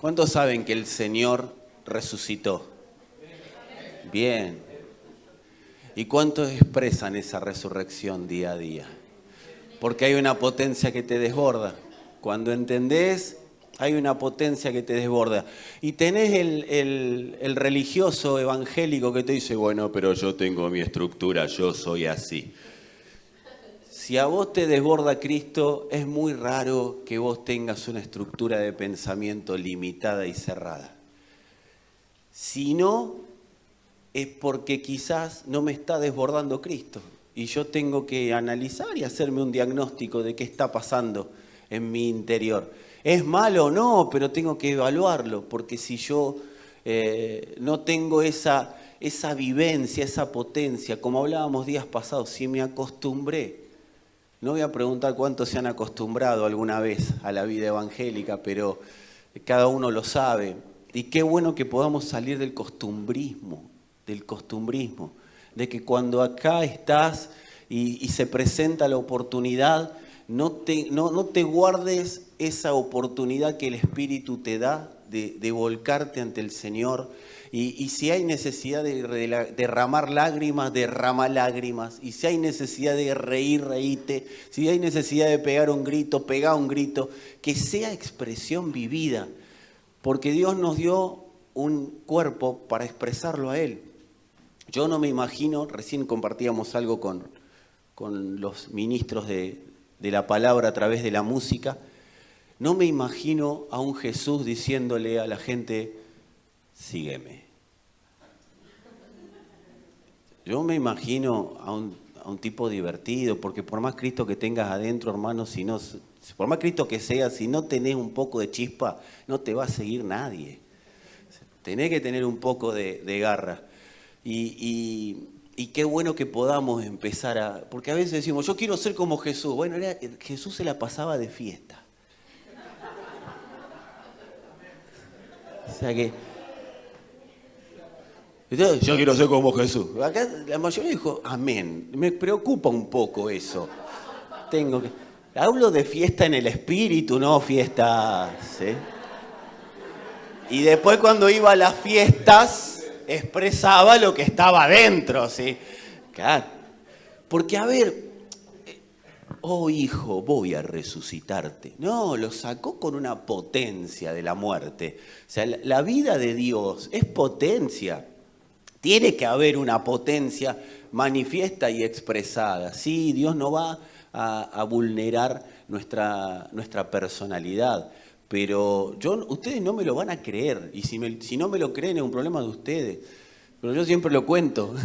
¿Cuántos saben que el Señor resucitó? Bien. ¿Y cuántos expresan esa resurrección día a día? Porque hay una potencia que te desborda. Cuando entendés, hay una potencia que te desborda. Y tenés el religioso evangélico que te dice, bueno, pero yo tengo mi estructura, yo soy así. Si a vos te desborda Cristo, es muy raro que vos tengas una estructura de pensamiento limitada y cerrada. Si no, es porque quizás no me está desbordando Cristo. Y yo tengo que analizar y hacerme un diagnóstico de qué está pasando en mi interior. ¿Es malo o no? Pero tengo que evaluarlo, porque si yo no tengo esa vivencia, esa potencia, como hablábamos días pasados, si me acostumbré. No voy a preguntar cuántos se han acostumbrado alguna vez a la vida evangélica, pero cada uno lo sabe. Y qué bueno que podamos salir del costumbrismo, de que cuando acá estás y se presenta la oportunidad, no te guardes esa oportunidad que el Espíritu te da de volcarte ante el Señor. Y si hay necesidad de derramar lágrimas, derrama lágrimas. Y si hay necesidad de reír, reíte. Si hay necesidad de pegar un grito, pega un grito. Que sea expresión vivida. Porque Dios nos dio un cuerpo para expresarlo a Él. Yo no me imagino, recién compartíamos algo con los ministros de la palabra a través de la música. No me imagino a un Jesús diciéndole a la gente, sígueme. Yo me imagino a un tipo divertido, porque por más Cristo que tengas adentro, hermano, por más Cristo que seas, si no tenés un poco de chispa, no te va a seguir nadie. Tenés que tener un poco de garra. Y qué bueno que podamos empezar porque a veces decimos, yo quiero ser como Jesús. Bueno, Jesús se la pasaba de fiesta. O sea que... Yo quiero ser como Jesús. Acá la mayoría dijo, amén. Me preocupa un poco eso. Hablo de fiesta en el espíritu, no fiestas. ¿Sí? Y después cuando iba a las fiestas, expresaba lo que estaba adentro. ¿Sí? Claro. Porque, a ver, oh hijo, voy a resucitarte. No, lo sacó con una potencia de la muerte. O sea, la vida de Dios es potencia. Tiene que haber una potencia manifiesta y expresada. Sí, Dios no va a vulnerar nuestra personalidad, pero ustedes no me lo van a creer. Y si no me lo creen es un problema de ustedes. Pero yo siempre lo cuento.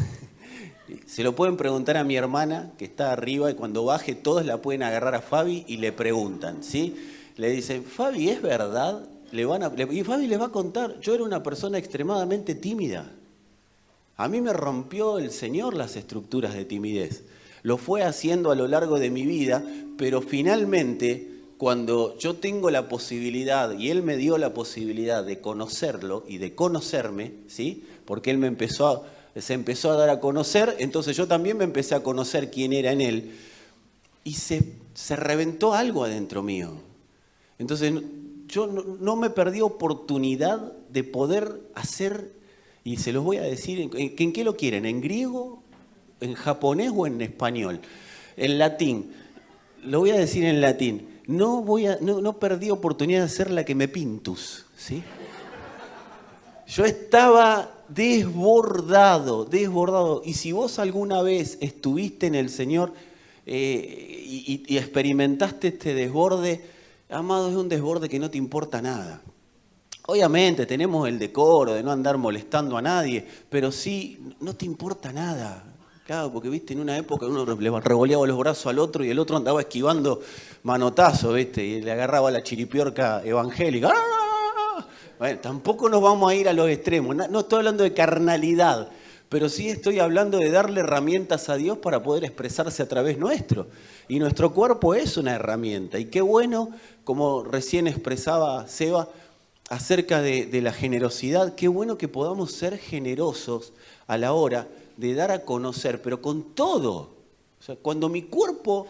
Se lo pueden preguntar a mi hermana, que está arriba, y cuando baje todos la pueden agarrar a Fabi y le preguntan, ¿sí? Le dicen, Fabi, ¿es verdad? Y Fabi les va a contar, yo era una persona extremadamente tímida. A mí me rompió el Señor las estructuras de timidez. Lo fue haciendo a lo largo de mi vida, pero finalmente, cuando yo tengo la posibilidad, y Él me dio la posibilidad de conocerlo y de conocerme, ¿sí? Porque Él se empezó a dar a conocer, entonces yo también me empecé a conocer quién era en Él, y se reventó algo adentro mío. Entonces, yo no me perdí oportunidad de poder hacer. Y se los voy a decir, ¿en qué lo quieren? ¿En griego, en japonés o en español? En latín. Lo voy a decir en latín. No perdí oportunidad de hacer la que me pintus, ¿sí? Yo estaba desbordado. Y si vos alguna vez estuviste en el Señor y experimentaste este desborde, amado, es un desborde que no te importa nada. Obviamente tenemos el decoro de no andar molestando a nadie, pero sí, no te importa nada. Claro, porque viste, en una época uno le revoleaba los brazos al otro y el otro andaba esquivando manotazos, viste, y le agarraba la chiripiorca evangélica. ¡Ah! Bueno, tampoco nos vamos a ir a los extremos. No estoy hablando de carnalidad, pero sí estoy hablando de darle herramientas a Dios para poder expresarse a través nuestro. Y nuestro cuerpo es una herramienta. Y qué bueno, como recién expresaba Seba, acerca de la generosidad, qué bueno que podamos ser generosos a la hora de dar a conocer, pero con todo. O sea, cuando mi cuerpo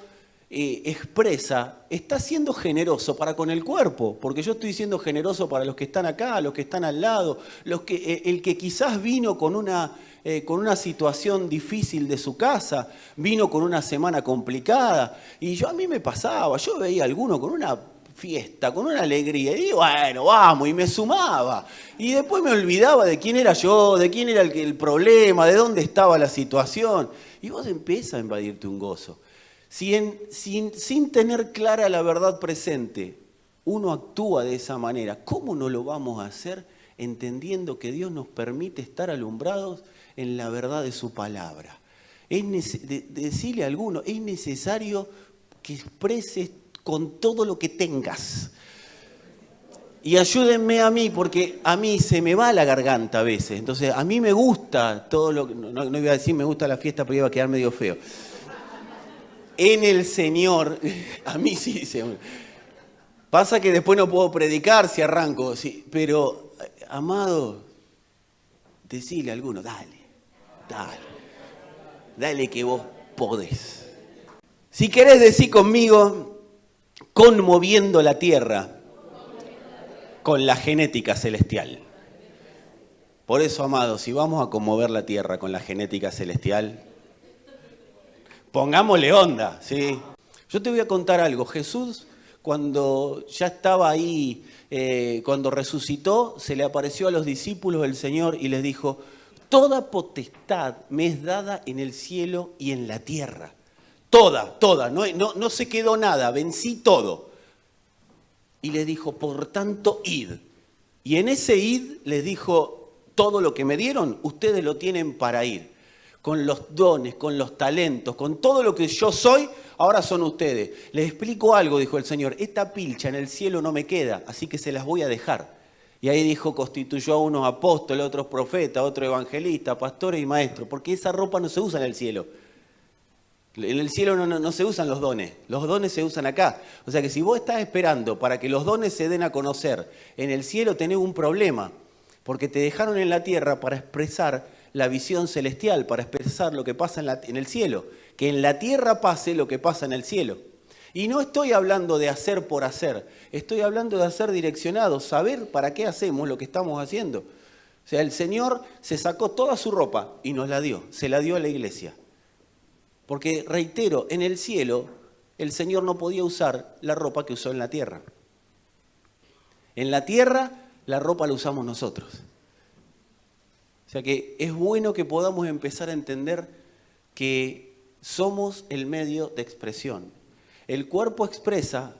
expresa, está siendo generoso para con el cuerpo, porque yo estoy siendo generoso para los que están acá, los que están al lado, el que quizás vino con una situación difícil de su casa, vino con una semana complicada, y a mí me pasaba, yo veía a alguno con una fiesta, con una alegría, y digo, bueno, vamos, y me sumaba, y después me olvidaba de quién era yo, de quién era el problema, de dónde estaba la situación, y vos empieza a invadirte un gozo. Sin tener clara la verdad presente, uno actúa de esa manera, ¿cómo no lo vamos a hacer entendiendo que Dios nos permite estar alumbrados en la verdad de su palabra? Decirle a alguno, es necesario que expreses con todo lo que tengas. Y ayúdenme a mí, porque a mí se me va la garganta a veces. Entonces, a mí me gusta todo lo que... No iba a decir me gusta la fiesta, pero iba a quedar medio feo. En el Señor, a mí sí se... Pasa que después no puedo predicar si arranco, sí, pero, amado, decile a alguno, dale que vos podés. Si querés decir conmigo, conmoviendo la tierra con la genética celestial. Por eso, amado, si vamos a conmover la tierra con la genética celestial, pongámosle onda, ¿sí? Yo te voy a contar algo. Jesús, cuando ya estaba ahí, cuando resucitó, se le apareció a los discípulos del Señor y les dijo, toda potestad me es dada en el cielo y en la tierra. Toda, no se quedó nada, vencí todo. Y les dijo, por tanto, id. Y en ese id les dijo, todo lo que me dieron, ustedes lo tienen para ir. Con los dones, con los talentos, con todo lo que yo soy, ahora son ustedes. Les explico algo, dijo el Señor, esta pilcha en el cielo no me queda, así que se las voy a dejar. Y ahí dijo, constituyó a unos apóstoles, otros profetas, otros evangelistas, pastores y maestros, porque esa ropa no se usa en el cielo. En el cielo no se usan los dones se usan acá. O sea que si vos estás esperando para que los dones se den a conocer, en el cielo tenés un problema, porque te dejaron en la tierra para expresar la visión celestial, para expresar lo que pasa en el cielo, que en la tierra pase lo que pasa en el cielo. Y no estoy hablando de hacer por hacer, estoy hablando de hacer direccionado, saber para qué hacemos lo que estamos haciendo. O sea, el Señor se sacó toda su ropa y nos la dio, se la dio a la iglesia. Porque, reitero, en el cielo el Señor no podía usar la ropa que usó en la tierra. En la tierra la ropa la usamos nosotros. O sea que es bueno que podamos empezar a entender que somos el medio de expresión. El cuerpo expresa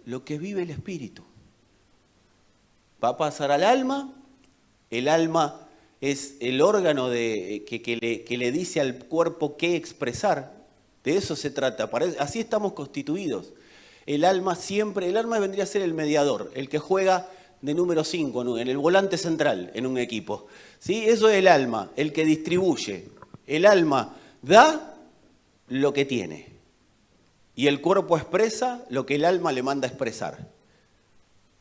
lo que vive el espíritu. Va a pasar al alma, el alma es el órgano que le dice al cuerpo qué expresar. De eso se trata, así estamos constituidos. El alma vendría a ser el mediador, el que juega de número 5 en el volante central en un equipo. ¿Sí? Eso es el alma, el que distribuye. El alma da lo que tiene y el cuerpo expresa lo que el alma le manda a expresar.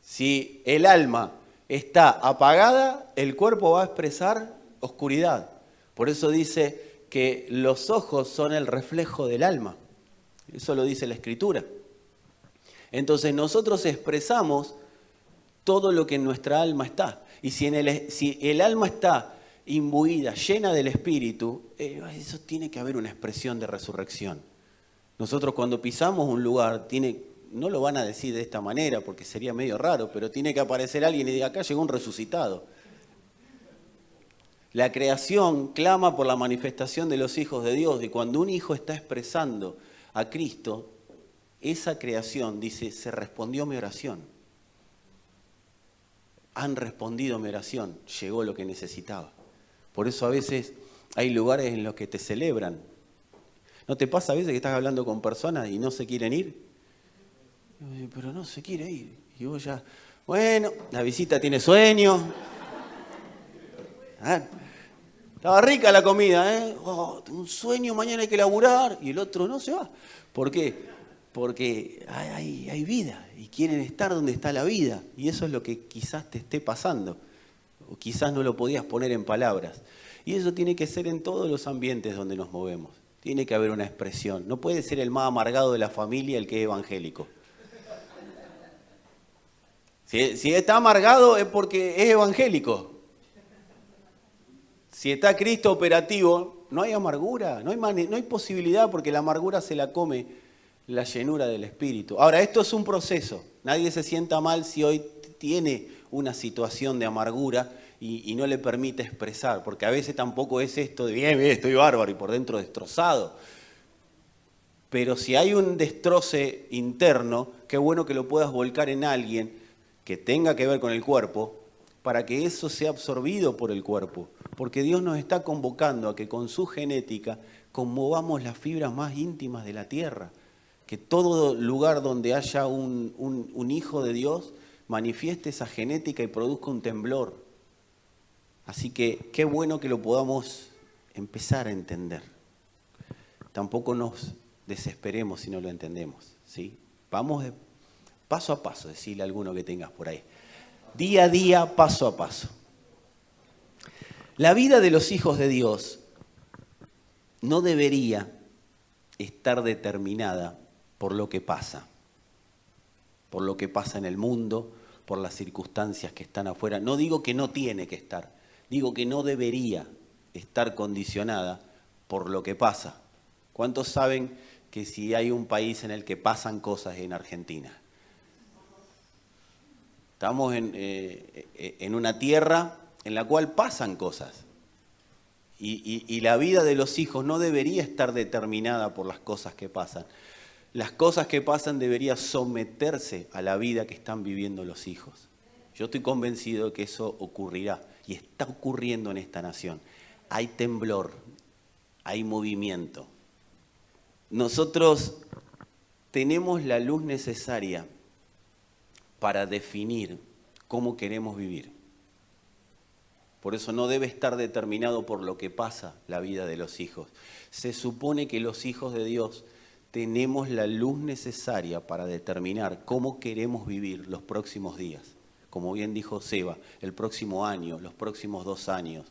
Si el alma está apagada, el cuerpo va a expresar oscuridad. Por eso dice que los ojos son el reflejo del alma. Eso lo dice la Escritura. Entonces nosotros expresamos todo lo que en nuestra alma está. Y si el alma está imbuida, llena del Espíritu, eso tiene que haber una expresión de resurrección. Nosotros cuando pisamos un lugar, no lo van a decir de esta manera porque sería medio raro, pero tiene que aparecer alguien y diga, acá llegó un resucitado. La creación clama por la manifestación de los hijos de Dios, y cuando un hijo está expresando a Cristo, esa creación dice, se respondió mi oración. Han respondido mi oración, llegó lo que necesitaba. Por eso a veces hay lugares en los que te celebran. ¿No te pasa a veces que estás hablando con personas y no se quieren ir? Pero no se quiere ir. Y vos ya, bueno, la visita tiene sueño. Estaba rica la comida, ¿eh? Oh, tengo un sueño, mañana hay que laburar. Y el otro no se va. ¿Por qué? Porque hay vida y quieren estar donde está la vida. Y eso es lo que quizás te esté pasando. O quizás no lo podías poner en palabras. Y eso tiene que ser en todos los ambientes donde nos movemos. Tiene que haber una expresión. No puede ser el más amargado de la familia el que es evangélico. Si está amargado es porque es evangélico. Si está Cristo operativo, no hay amargura, no hay posibilidad porque la amargura se la come la llenura del Espíritu. Ahora, esto es un proceso. Nadie se sienta mal si hoy tiene una situación de amargura y no le permite expresar, porque a veces tampoco es esto de bien, estoy bárbaro y por dentro destrozado. Pero si hay un destroce interno, qué bueno que lo puedas volcar en alguien que tenga que ver con el cuerpo, para que eso sea absorbido por el cuerpo. Porque Dios nos está convocando a que con su genética conmovamos las fibras más íntimas de la tierra. Que todo lugar donde haya un hijo de Dios manifieste esa genética y produzca un temblor. Así que qué bueno que lo podamos empezar a entender. Tampoco nos desesperemos si no lo entendemos, ¿sí? Vamos paso a paso, decirle a alguno que tengas por ahí. Día a día, paso a paso. La vida de los hijos de Dios no debería estar determinada por lo que pasa en el mundo, por las circunstancias que están afuera. No digo que no tiene que estar, digo que no debería estar condicionada por lo que pasa. ¿Cuántos saben que si hay un país en el que pasan cosas en Argentina? Estamos en una tierra en la cual pasan cosas. Y la vida de los hijos no debería estar determinada por las cosas que pasan. Las cosas que pasan deberían someterse a la vida que están viviendo los hijos. Yo estoy convencido de que eso ocurrirá y está ocurriendo en esta nación. Hay temblor, hay movimiento. Nosotros tenemos la luz necesaria para definir cómo queremos vivir. Por eso no debe estar determinado por lo que pasa la vida de los hijos. Se supone que los hijos de Dios tenemos la luz necesaria para determinar cómo queremos vivir los próximos días. Como bien dijo Seba, el próximo año, los próximos 2 años,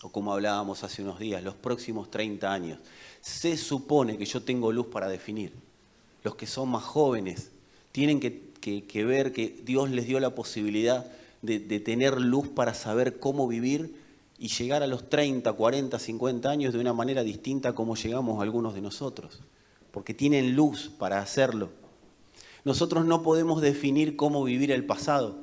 o como hablábamos hace unos días, los próximos 30 años. Se supone que yo tengo luz para definir. Los que son más jóvenes tienen que ver que Dios les dio la posibilidad de tener luz para saber cómo vivir y llegar a los 30, 40, 50 años de una manera distinta a como llegamos algunos de nosotros, porque tienen luz para hacerlo. Nosotros no podemos definir cómo vivir el pasado.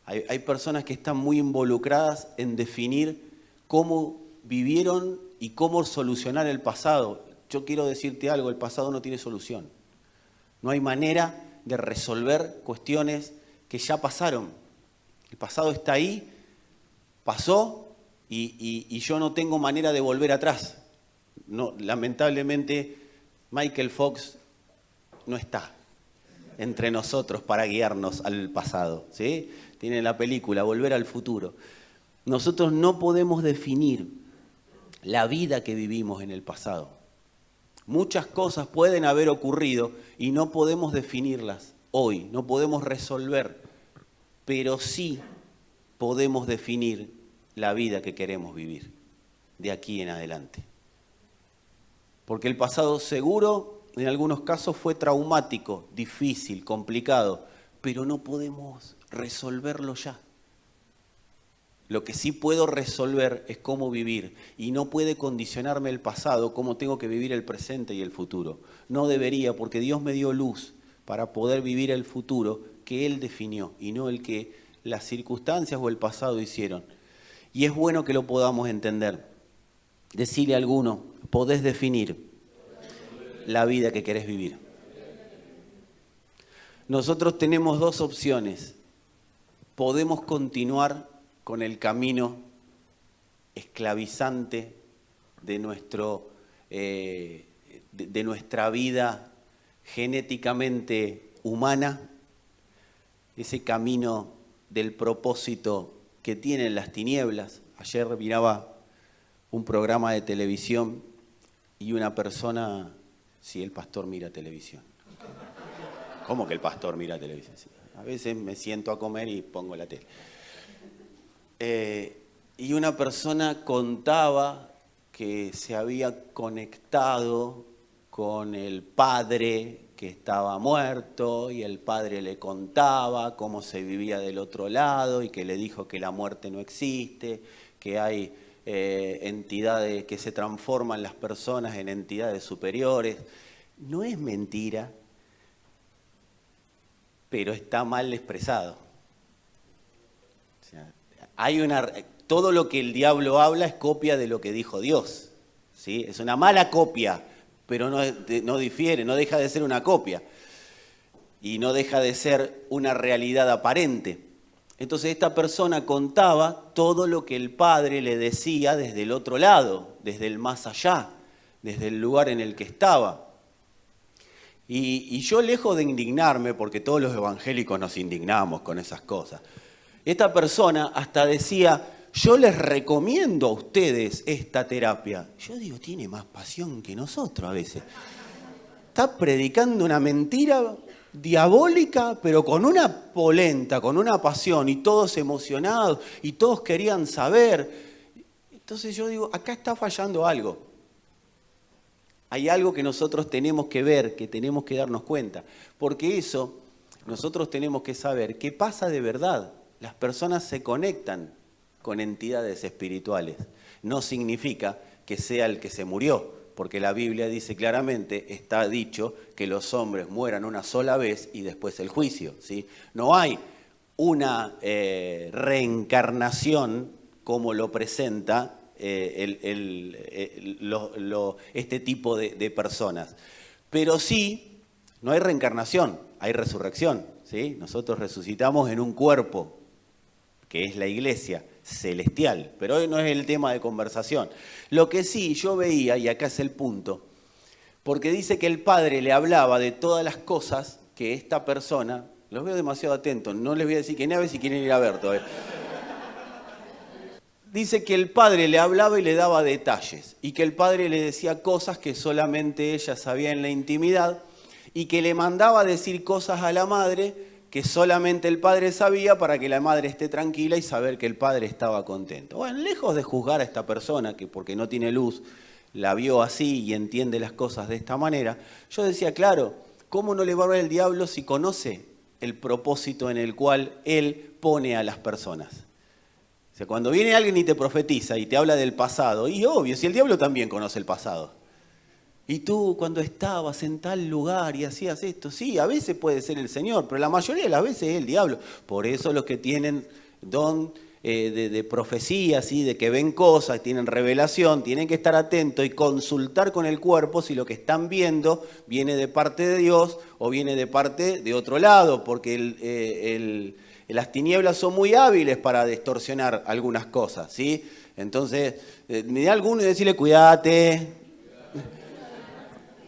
Hay personas que están muy involucradas en definir cómo vivieron y cómo solucionar el pasado. Yo quiero decirte algo, el pasado no tiene solución. No hay manera de resolver cuestiones que ya pasaron. El pasado está ahí, pasó y yo no tengo manera de volver atrás. No, lamentablemente Michael Fox no está entre nosotros para guiarnos al pasado, ¿sí? Tiene la película Volver al Futuro. Nosotros no podemos definir la vida que vivimos en el pasado. Muchas cosas pueden haber ocurrido y no podemos definirlas hoy, no podemos resolver, pero sí podemos definir la vida que queremos vivir de aquí en adelante. Porque el pasado seguro, en algunos casos, fue traumático, difícil, complicado, pero no podemos resolverlo ya. Lo que sí puedo resolver es cómo vivir y no puede condicionarme el pasado, cómo tengo que vivir el presente y el futuro. No debería, porque Dios me dio luz para poder vivir el futuro que Él definió y no el que las circunstancias o el pasado hicieron. Y es bueno que lo podamos entender. Decirle a alguno, podés definir la vida que querés vivir. Nosotros tenemos 2 opciones. Podemos continuar con el camino esclavizante de nuestra vida genéticamente humana, ese camino del propósito que tienen las tinieblas. Ayer miraba un programa de televisión y una persona, sí, el pastor mira televisión. ¿Cómo que el pastor mira televisión? Sí. A veces me siento a comer y pongo la tele. Y una persona contaba que se había conectado con el padre que estaba muerto y el padre le contaba cómo se vivía del otro lado y que le dijo que la muerte no existe, que hay entidades que se transforman las personas en entidades superiores. No es mentira, pero está mal expresado. O sea, todo lo que el diablo habla es copia de lo que dijo Dios, ¿sí? Es una mala copia, pero no difiere, no deja de ser una copia y no deja de ser una realidad aparente. Entonces esta persona contaba todo lo que el padre le decía desde el otro lado, desde el más allá, desde el lugar en el que estaba. Y yo, lejos de indignarme, porque todos los evangélicos nos indignamos con esas cosas, esta persona hasta decía: yo les recomiendo a ustedes esta terapia. Yo digo, tiene más pasión que nosotros a veces. Está predicando una mentira diabólica, pero con una polenta, con una pasión, y todos emocionados, y todos querían saber. Entonces yo digo, acá está fallando algo. Hay algo que nosotros tenemos que ver, que tenemos que darnos cuenta. Porque eso, nosotros tenemos que saber qué pasa de verdad. Las personas se conectan con entidades espirituales. No significa que sea el que se murió, porque la Biblia dice claramente, está dicho que los hombres mueran una sola vez y después el juicio, ¿sí? No hay una reencarnación como lo presenta este tipo de personas. Pero sí, no hay reencarnación, hay resurrección, ¿sí? Nosotros resucitamos en un cuerpo, que es la iglesia celestial, pero hoy no es el tema de conversación. Lo que sí yo veía, y acá es el punto, porque dice que el padre le hablaba de todas las cosas que esta persona, los veo demasiado atentos, no les voy a decir quién es, a ver si quieren ir a ver todavía. Dice que el padre le hablaba y le daba detalles, y que el padre le decía cosas que solamente ella sabía en la intimidad, y que le mandaba a decir cosas a la madre que solamente el padre sabía para que la madre esté tranquila y saber que el padre estaba contento. Bueno, lejos de juzgar a esta persona, que porque no tiene luz la vio así y entiende las cosas de esta manera, yo decía, claro, ¿cómo no le va a ver el diablo si conoce el propósito en el cual él pone a las personas? O sea, cuando viene alguien y te profetiza y te habla del pasado, y obvio, si el diablo también conoce el pasado. Y tú cuando estabas en tal lugar y hacías esto, sí, a veces puede ser el Señor, pero la mayoría de las veces es el diablo. Por eso los que tienen don de profecía, ¿sí? De que ven cosas, tienen revelación, tienen que estar atentos y consultar con el cuerpo si lo que están viendo viene de parte de Dios o viene de parte de otro lado, porque las tinieblas son muy hábiles para distorsionar algunas cosas, ¿sí? Entonces, me da alguno y decirle, cuídate.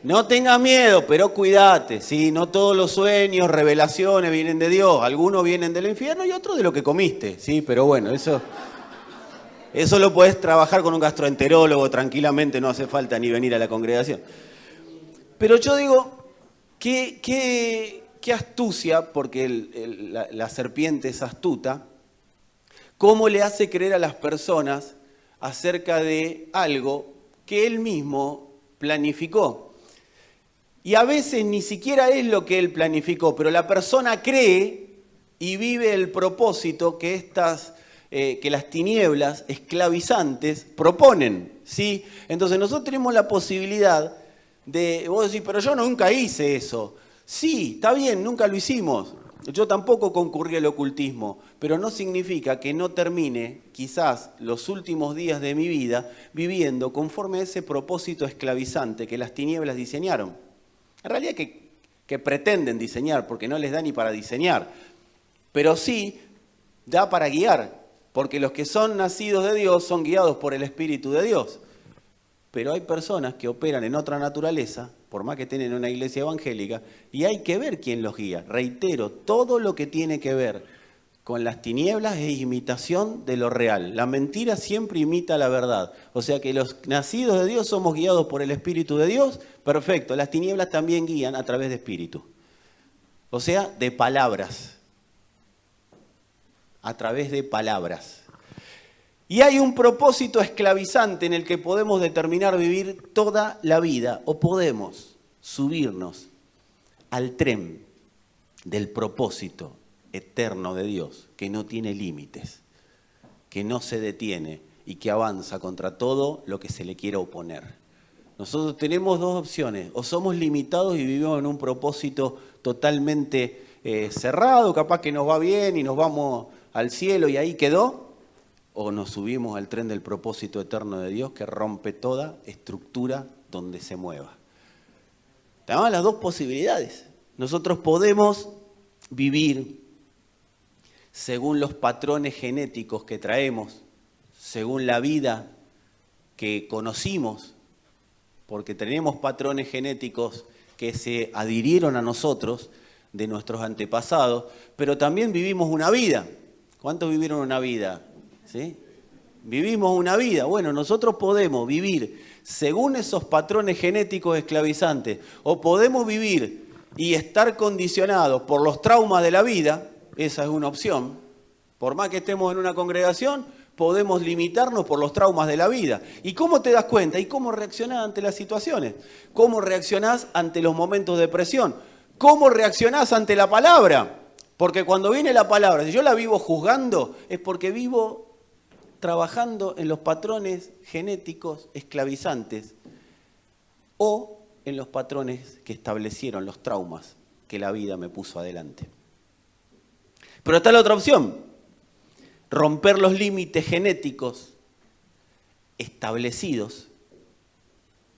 No tengas miedo, pero cuídate, ¿sí? No todos los sueños, revelaciones vienen de Dios. Algunos vienen del infierno y otros de lo que comiste, ¿sí? Pero bueno, eso lo podés trabajar con un gastroenterólogo tranquilamente, no hace falta ni venir a la congregación. Pero yo digo, qué astucia, porque la serpiente es astuta, cómo le hace creer a las personas acerca de algo que él mismo planificó. Y a veces ni siquiera es lo que él planificó, pero la persona cree y vive el propósito que las tinieblas esclavizantes proponen, ¿sí? Entonces nosotros tenemos la posibilidad de, vos decís, pero yo nunca hice eso. Sí, está bien, nunca lo hicimos. Yo tampoco concurrí al ocultismo, pero no significa que no termine quizás los últimos días de mi vida viviendo conforme a ese propósito esclavizante que las tinieblas diseñaron. En realidad que pretenden diseñar, porque no les da ni para diseñar, pero sí da para guiar, porque los que son nacidos de Dios son guiados por el Espíritu de Dios. Pero hay personas que operan en otra naturaleza, por más que estén en una iglesia evangélica, y hay que ver quién los guía. Reitero, todo lo que tiene que ver con las tinieblas es imitación de lo real. La mentira siempre imita la verdad. O sea que los nacidos de Dios somos guiados por el Espíritu de Dios. Perfecto, las tinieblas también guían a través de espíritu. O sea, de palabras. A través de palabras. Y hay un propósito esclavizante en el que podemos determinar vivir toda la vida, o podemos subirnos al tren del propósito eterno de Dios, que no tiene límites, que no se detiene y que avanza contra todo lo que se le quiera oponer. Nosotros tenemos dos opciones: o somos limitados y vivimos en un propósito totalmente cerrado, capaz que nos va bien y nos vamos al cielo y ahí quedó, o nos subimos al tren del propósito eterno de Dios que rompe toda estructura donde se mueva. Tenemos las dos posibilidades. Nosotros podemos vivir según los patrones genéticos que traemos, según la vida que conocimos, porque tenemos patrones genéticos que se adhirieron a nosotros de nuestros antepasados, pero también vivimos una vida. ¿Cuántos vivieron una vida? ¿Sí? Vivimos una vida. Bueno, nosotros podemos vivir según esos patrones genéticos esclavizantes, o podemos vivir y estar condicionados por los traumas de la vida. Esa es una opción. Por más que estemos en una congregación, podemos limitarnos por los traumas de la vida. ¿Y cómo te das cuenta? ¿Y cómo reaccionás ante las situaciones? ¿Cómo reaccionás ante los momentos de presión? ¿Cómo reaccionás ante la palabra? Porque cuando viene la palabra, si yo la vivo juzgando, es porque vivo trabajando en los patrones genéticos esclavizantes o en los patrones que establecieron los traumas que la vida me puso adelante. Pero está la otra opción: romper los límites genéticos establecidos.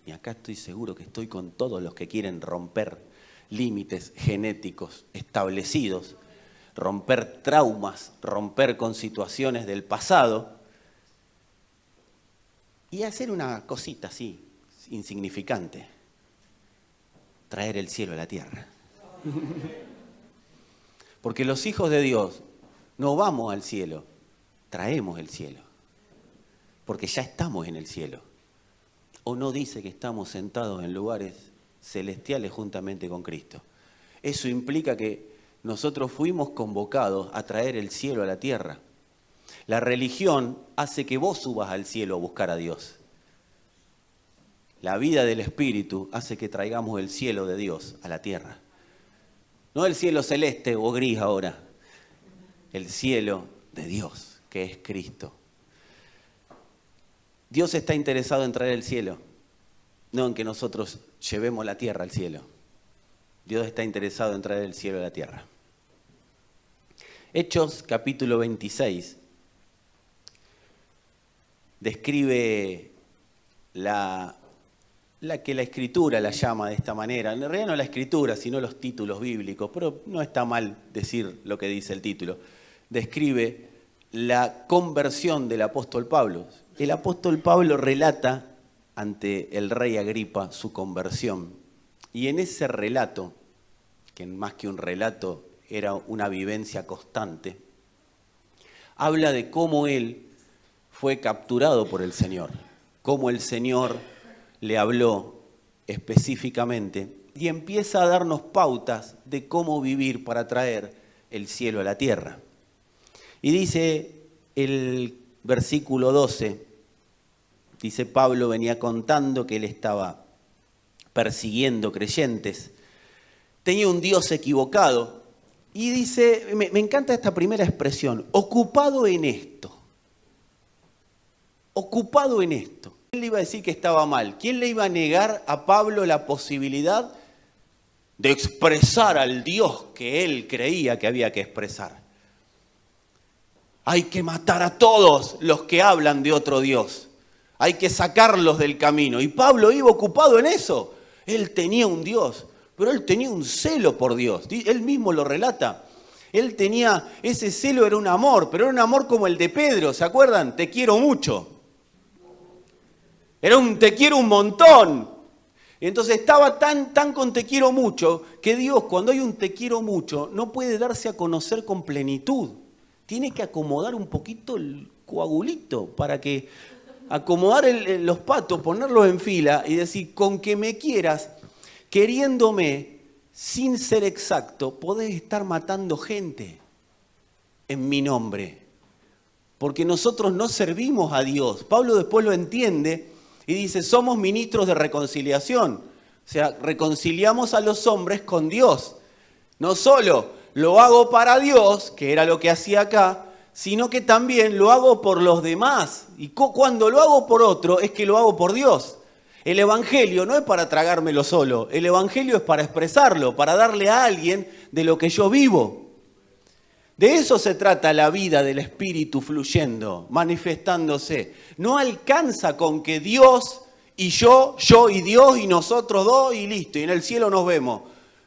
Y acá estoy seguro que estoy con todos los que quieren romper límites genéticos establecidos, romper traumas, romper con situaciones del pasado y hacer una cosita así, insignificante: traer el cielo a la tierra. Porque los hijos de Dios no vamos al cielo, traemos el cielo, porque ya estamos en el cielo. ¿O no dice que estamos sentados en lugares celestiales juntamente con Cristo? Eso implica que nosotros fuimos convocados a traer el cielo a la tierra. La religión hace que vos subas al cielo a buscar a Dios. La vida del Espíritu hace que traigamos el cielo de Dios a la tierra. No el cielo celeste o gris ahora, el cielo de Dios, que es Cristo. Dios está interesado en traer el cielo, no en que nosotros llevemos la tierra al cielo. Dios está interesado en traer el cielo a la tierra. Hechos capítulo 26 describe la que la Escritura la llama de esta manera. En realidad no la Escritura, sino los títulos bíblicos, pero no está mal decir lo que dice el título. Describe la conversión del apóstol Pablo. El apóstol Pablo relata ante el rey Agripa su conversión. Y en ese relato, que más que un relato era una vivencia constante, habla de cómo él fue capturado por el Señor, cómo el Señor le habló específicamente y empieza a darnos pautas de cómo vivir para traer el cielo a la tierra. Y dice el versículo 12, dice: Pablo venía contando que él estaba persiguiendo creyentes, tenía un Dios equivocado, y dice, me encanta esta primera expresión: ocupado en esto. Ocupado en esto. ¿Quién le iba a decir que estaba mal? ¿Quién le iba a negar a Pablo la posibilidad de expresar al Dios que él creía que había que expresar? Hay que matar a todos los que hablan de otro Dios. Hay que sacarlos del camino. Y Pablo iba ocupado en eso. Él tenía un Dios, pero él tenía un celo por Dios. Él mismo lo relata. Él tenía, ese celo era un amor, pero era un amor como el de Pedro, ¿se acuerdan? Te quiero mucho. Era un te quiero un montón. Entonces estaba tan con te quiero mucho, que Dios, cuando hay un te quiero mucho, no puede darse a conocer con plenitud. Tiene que acomodar un poquito el coagulito para que acomodar los patos, ponerlos en fila y decir: con que me quieras, queriéndome sin ser exacto, podés estar matando gente en mi nombre. porque nosotros no servimos a Dios. Pablo después lo entiende y dice, somos ministros de reconciliación. O sea, reconciliamos a los hombres con Dios. No solo lo hago para Dios, que era lo que hacía acá, sino que también lo hago por los demás. Y cuando lo hago por otro, es que lo hago por Dios. El Evangelio no es para tragármelo solo, el Evangelio es para expresarlo, para darle a alguien de lo que yo vivo. De eso se trata la vida del Espíritu fluyendo, manifestándose. No alcanza con que Dios y yo y Dios y nosotros dos y listo, y en el cielo nos vemos.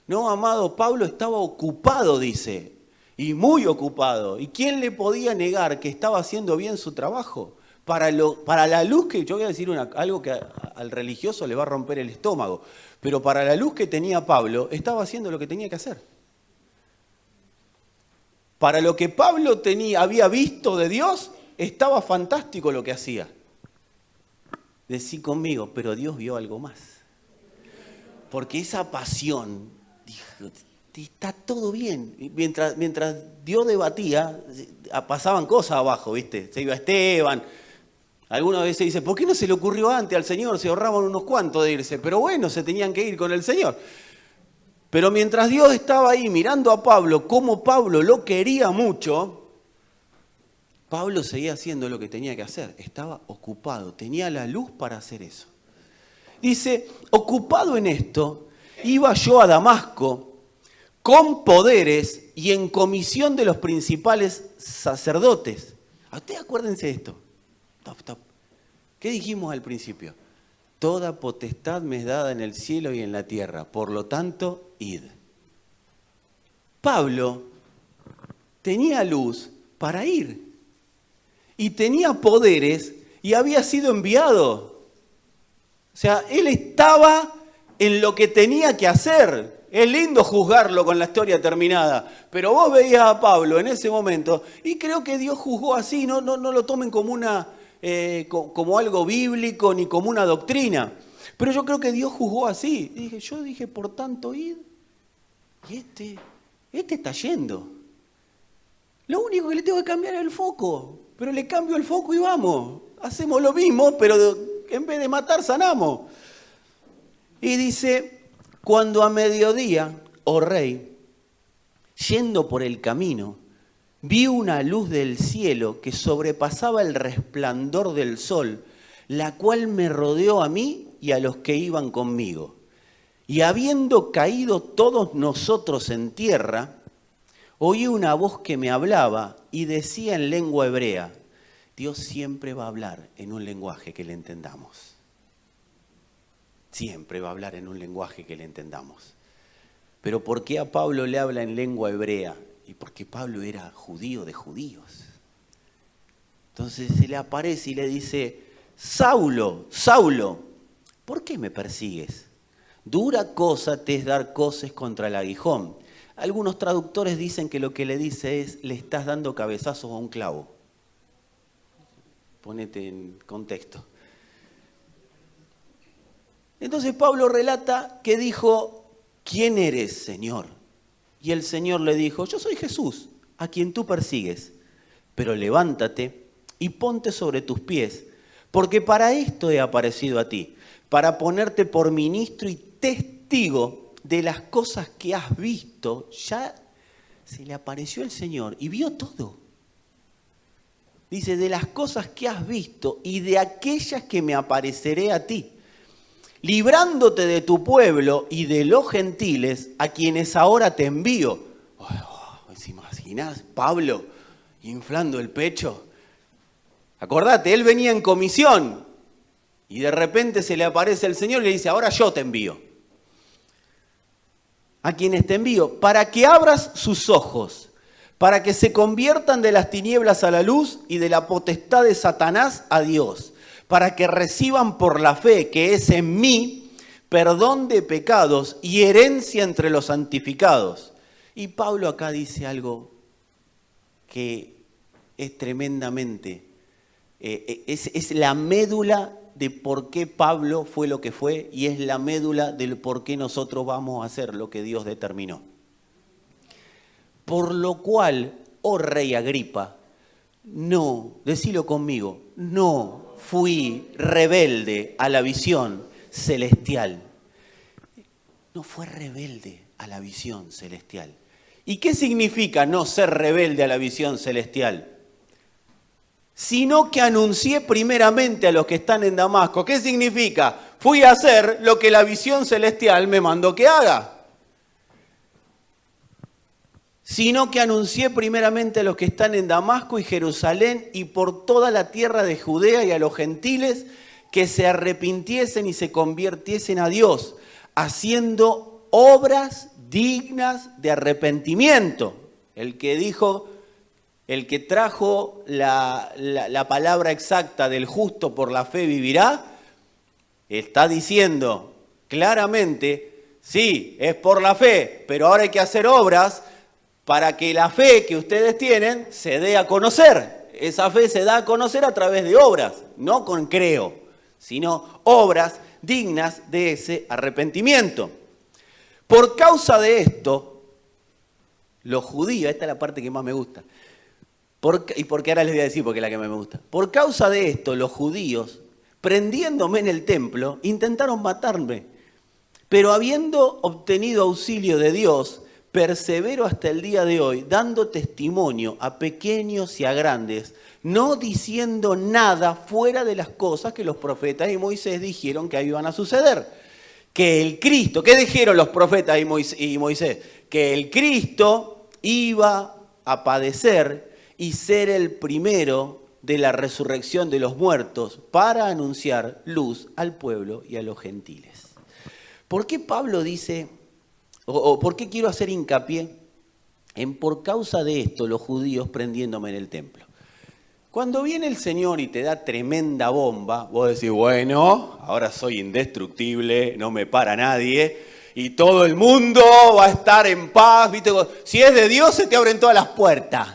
No, amado, Pablo estaba ocupado, dice, y muy ocupado. ¿Y quién le podía negar que estaba haciendo bien su trabajo? Para la luz que, yo voy a decir algo que al religioso le va a romper el estómago, pero para la luz que tenía Pablo, estaba haciendo lo que tenía que hacer. Para lo que Pablo había visto de Dios, estaba fantástico lo que hacía. Decí conmigo, pero Dios vio algo más. Porque esa pasión, dijo, está todo bien. Mientras Dios debatía, pasaban cosas abajo, ¿viste? Se iba Esteban. Algunas veces dice, ¿por qué no se le ocurrió antes al Señor? Se ahorraban unos cuantos de irse. Pero bueno, se tenían que ir con el Señor. Pero mientras Dios estaba ahí mirando a Pablo, como Pablo lo quería mucho, Pablo seguía haciendo lo que tenía que hacer. Estaba ocupado, tenía la luz para hacer eso. Dice, ocupado en esto, iba yo a Damasco con poderes y en comisión de los principales sacerdotes. ¿A ustedes acuérdense de esto? Stop. ¿Qué dijimos al principio? Toda potestad me es dada en el cielo y en la tierra, por lo tanto, id. Pablo tenía luz para ir y tenía poderes y había sido enviado. O sea, él estaba en lo que tenía que hacer. Es lindo juzgarlo con la historia terminada, pero vos veías a Pablo en ese momento y creo que Dios juzgó así, no lo tomen como como algo bíblico ni como una doctrina. Pero yo creo que Dios juzgó así. Yo dije, por tanto, id. Y este está yendo. Lo único que le tengo que cambiar es el foco. Pero le cambio el foco y vamos. Hacemos lo mismo, pero en vez de matar, sanamos. Y dice, cuando a mediodía, oh rey, yendo por el camino, vi una luz del cielo que sobrepasaba el resplandor del sol, la cual me rodeó a mí y a los que iban conmigo. Y habiendo caído todos nosotros en tierra, oí una voz que me hablaba y decía en lengua hebrea. Dios siempre va a hablar en un lenguaje que le entendamos. Siempre va a hablar en un lenguaje que le entendamos. Pero ¿por qué a Pablo le habla en lengua hebrea? Y porque Pablo era judío de judíos. Entonces se le aparece y le dice, Saulo, Saulo, ¿por qué me persigues? Dura cosa te es dar coces contra el aguijón. Algunos traductores dicen que lo que le dice es, le estás dando cabezazos a un clavo. Ponete en contexto. Entonces Pablo relata que dijo, ¿quién eres, Señor? Y el Señor le dijo, yo soy Jesús, a quien tú persigues, pero levántate y ponte sobre tus pies, porque para esto he aparecido a ti, para ponerte por ministro y testigo de las cosas que has visto. Ya se le apareció el Señor y vio todo. Dice, de las cosas que has visto y de aquellas que me apareceré a ti, librándote de tu pueblo y de los gentiles a quienes ahora te envío. ¿Se imaginás? Pablo inflando el pecho. Acordate, él venía en comisión y de repente se le aparece el Señor y le dice, ahora yo te envío. A quienes te envío, para que abras sus ojos, para que se conviertan de las tinieblas a la luz y de la potestad de Satanás a Dios, para que reciban por la fe que es en mí perdón de pecados y herencia entre los santificados. Y Pablo acá dice algo que es tremendamente, es la médula de por qué Pablo fue lo que fue y es la médula del por qué nosotros vamos a hacer lo que Dios determinó. Por lo cual, oh rey Agripa, no, decilo conmigo, no fui rebelde a la visión celestial. No fue rebelde a la visión celestial. ¿Y qué significa no ser rebelde a la visión celestial? Sino que anuncié primeramente a los que están en Damasco. ¿Qué significa? Fui a hacer lo que la visión celestial me mandó que haga. Sino que anuncié primeramente a los que están en Damasco y Jerusalén y por toda la tierra de Judea y a los gentiles que se arrepintiesen y se convirtiesen a Dios, haciendo obras dignas de arrepentimiento. El que trajo la palabra exacta del justo por la fe vivirá, está diciendo claramente, sí, es por la fe, pero ahora hay que hacer obras para que la fe que ustedes tienen se dé a conocer. Esa fe se da a conocer a través de obras, no con creo, sino obras dignas de ese arrepentimiento. Por causa de esto, los judíos, esta es la parte que más me gusta, y porque ahora les voy a decir porque es la que más me gusta. Por causa de esto, los judíos, prendiéndome en el templo, intentaron matarme, pero habiendo obtenido auxilio de Dios, persevero hasta el día de hoy, dando testimonio a pequeños y a grandes, no diciendo nada fuera de las cosas que los profetas y Moisés dijeron que iban a suceder. Que el Cristo, ¿qué dijeron los profetas y Moisés? Que el Cristo iba a padecer y ser el primero de la resurrección de los muertos para anunciar luz al pueblo y a los gentiles. ¿Por qué Pablo dice, o por qué quiero hacer hincapié en por causa de esto los judíos prendiéndome en el templo? Cuando viene el Señor y te da tremenda bomba, vos decís, bueno, ahora soy indestructible, no me para nadie, y todo el mundo va a estar en paz, ¿viste? Si es de Dios, se te abren todas las puertas.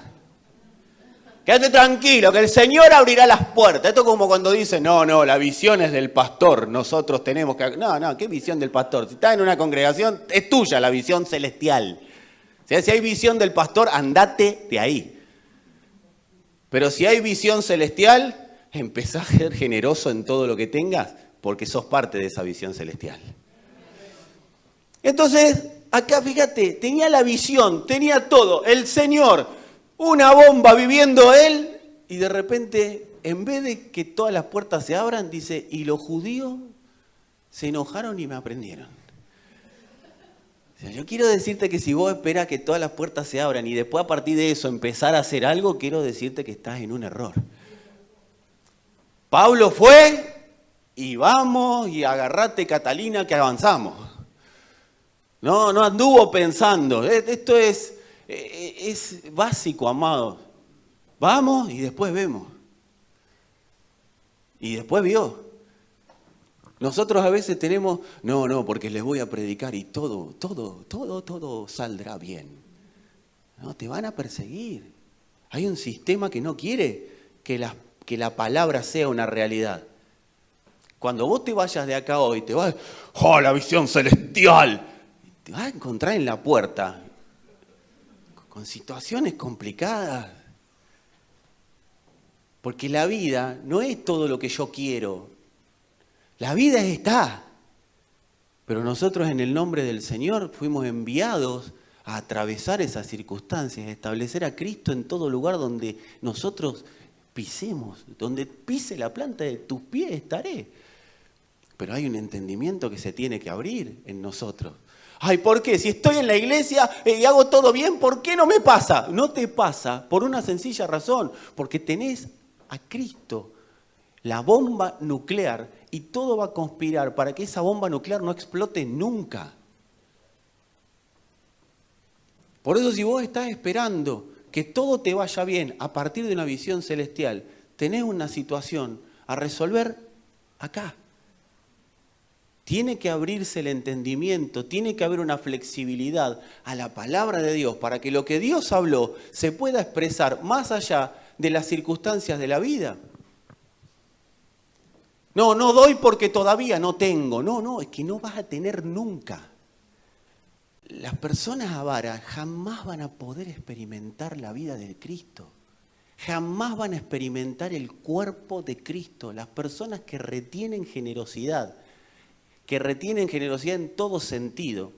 Quédate tranquilo, que el Señor abrirá las puertas. Esto es como cuando dicen, no, la visión es del pastor, nosotros tenemos que... No, ¿qué visión del pastor? Si estás en una congregación, es tuya la visión celestial. Si hay visión del pastor, andate de ahí. Pero si hay visión celestial, empezá a ser generoso en todo lo que tengas, porque sos parte de esa visión celestial. Entonces, acá fíjate, tenía la visión, tenía todo, el Señor, una bomba viviendo él, y de repente, en vez de que todas las puertas se abran, dice, y los judíos se enojaron y me aprendieron. Yo quiero decirte que si vos esperás que todas las puertas se abran y después a partir de eso empezar a hacer algo, quiero decirte que estás en un error. Pablo fue y vamos y agarrate Catalina que avanzamos. No anduvo pensando. Esto es básico, amado. Vamos y después vemos. Y después vio. Nosotros a veces tenemos, no, porque les voy a predicar y todo saldrá bien. No, te van a perseguir. Hay un sistema que no quiere que la palabra sea una realidad. Cuando vos te vayas de acá hoy, te vas, la visión celestial. Te vas a encontrar en la puerta con situaciones complicadas. Porque la vida no es todo lo que yo quiero. La vida está, pero nosotros en el nombre del Señor fuimos enviados a atravesar esas circunstancias, a establecer a Cristo en todo lugar donde nosotros pisemos, donde pise la planta de tus pies estaré. Pero hay un entendimiento que se tiene que abrir en nosotros. Ay, ¿por qué? Si estoy en la iglesia y hago todo bien, ¿por qué no me pasa? No te pasa por una sencilla razón, porque tenés a Cristo, la bomba nuclear, y todo va a conspirar para que esa bomba nuclear no explote nunca. Por eso si vos estás esperando que todo te vaya bien a partir de una visión celestial, tenés una situación a resolver acá. Tiene que abrirse el entendimiento, tiene que haber una flexibilidad a la palabra de Dios para que lo que Dios habló se pueda expresar más allá de las circunstancias de la vida. No doy porque todavía no tengo. No, es que no vas a tener nunca. Las personas avaras jamás van a poder experimentar la vida del Cristo. jamás van a experimentar el cuerpo de Cristo. Las personas que retienen generosidad en todo sentido,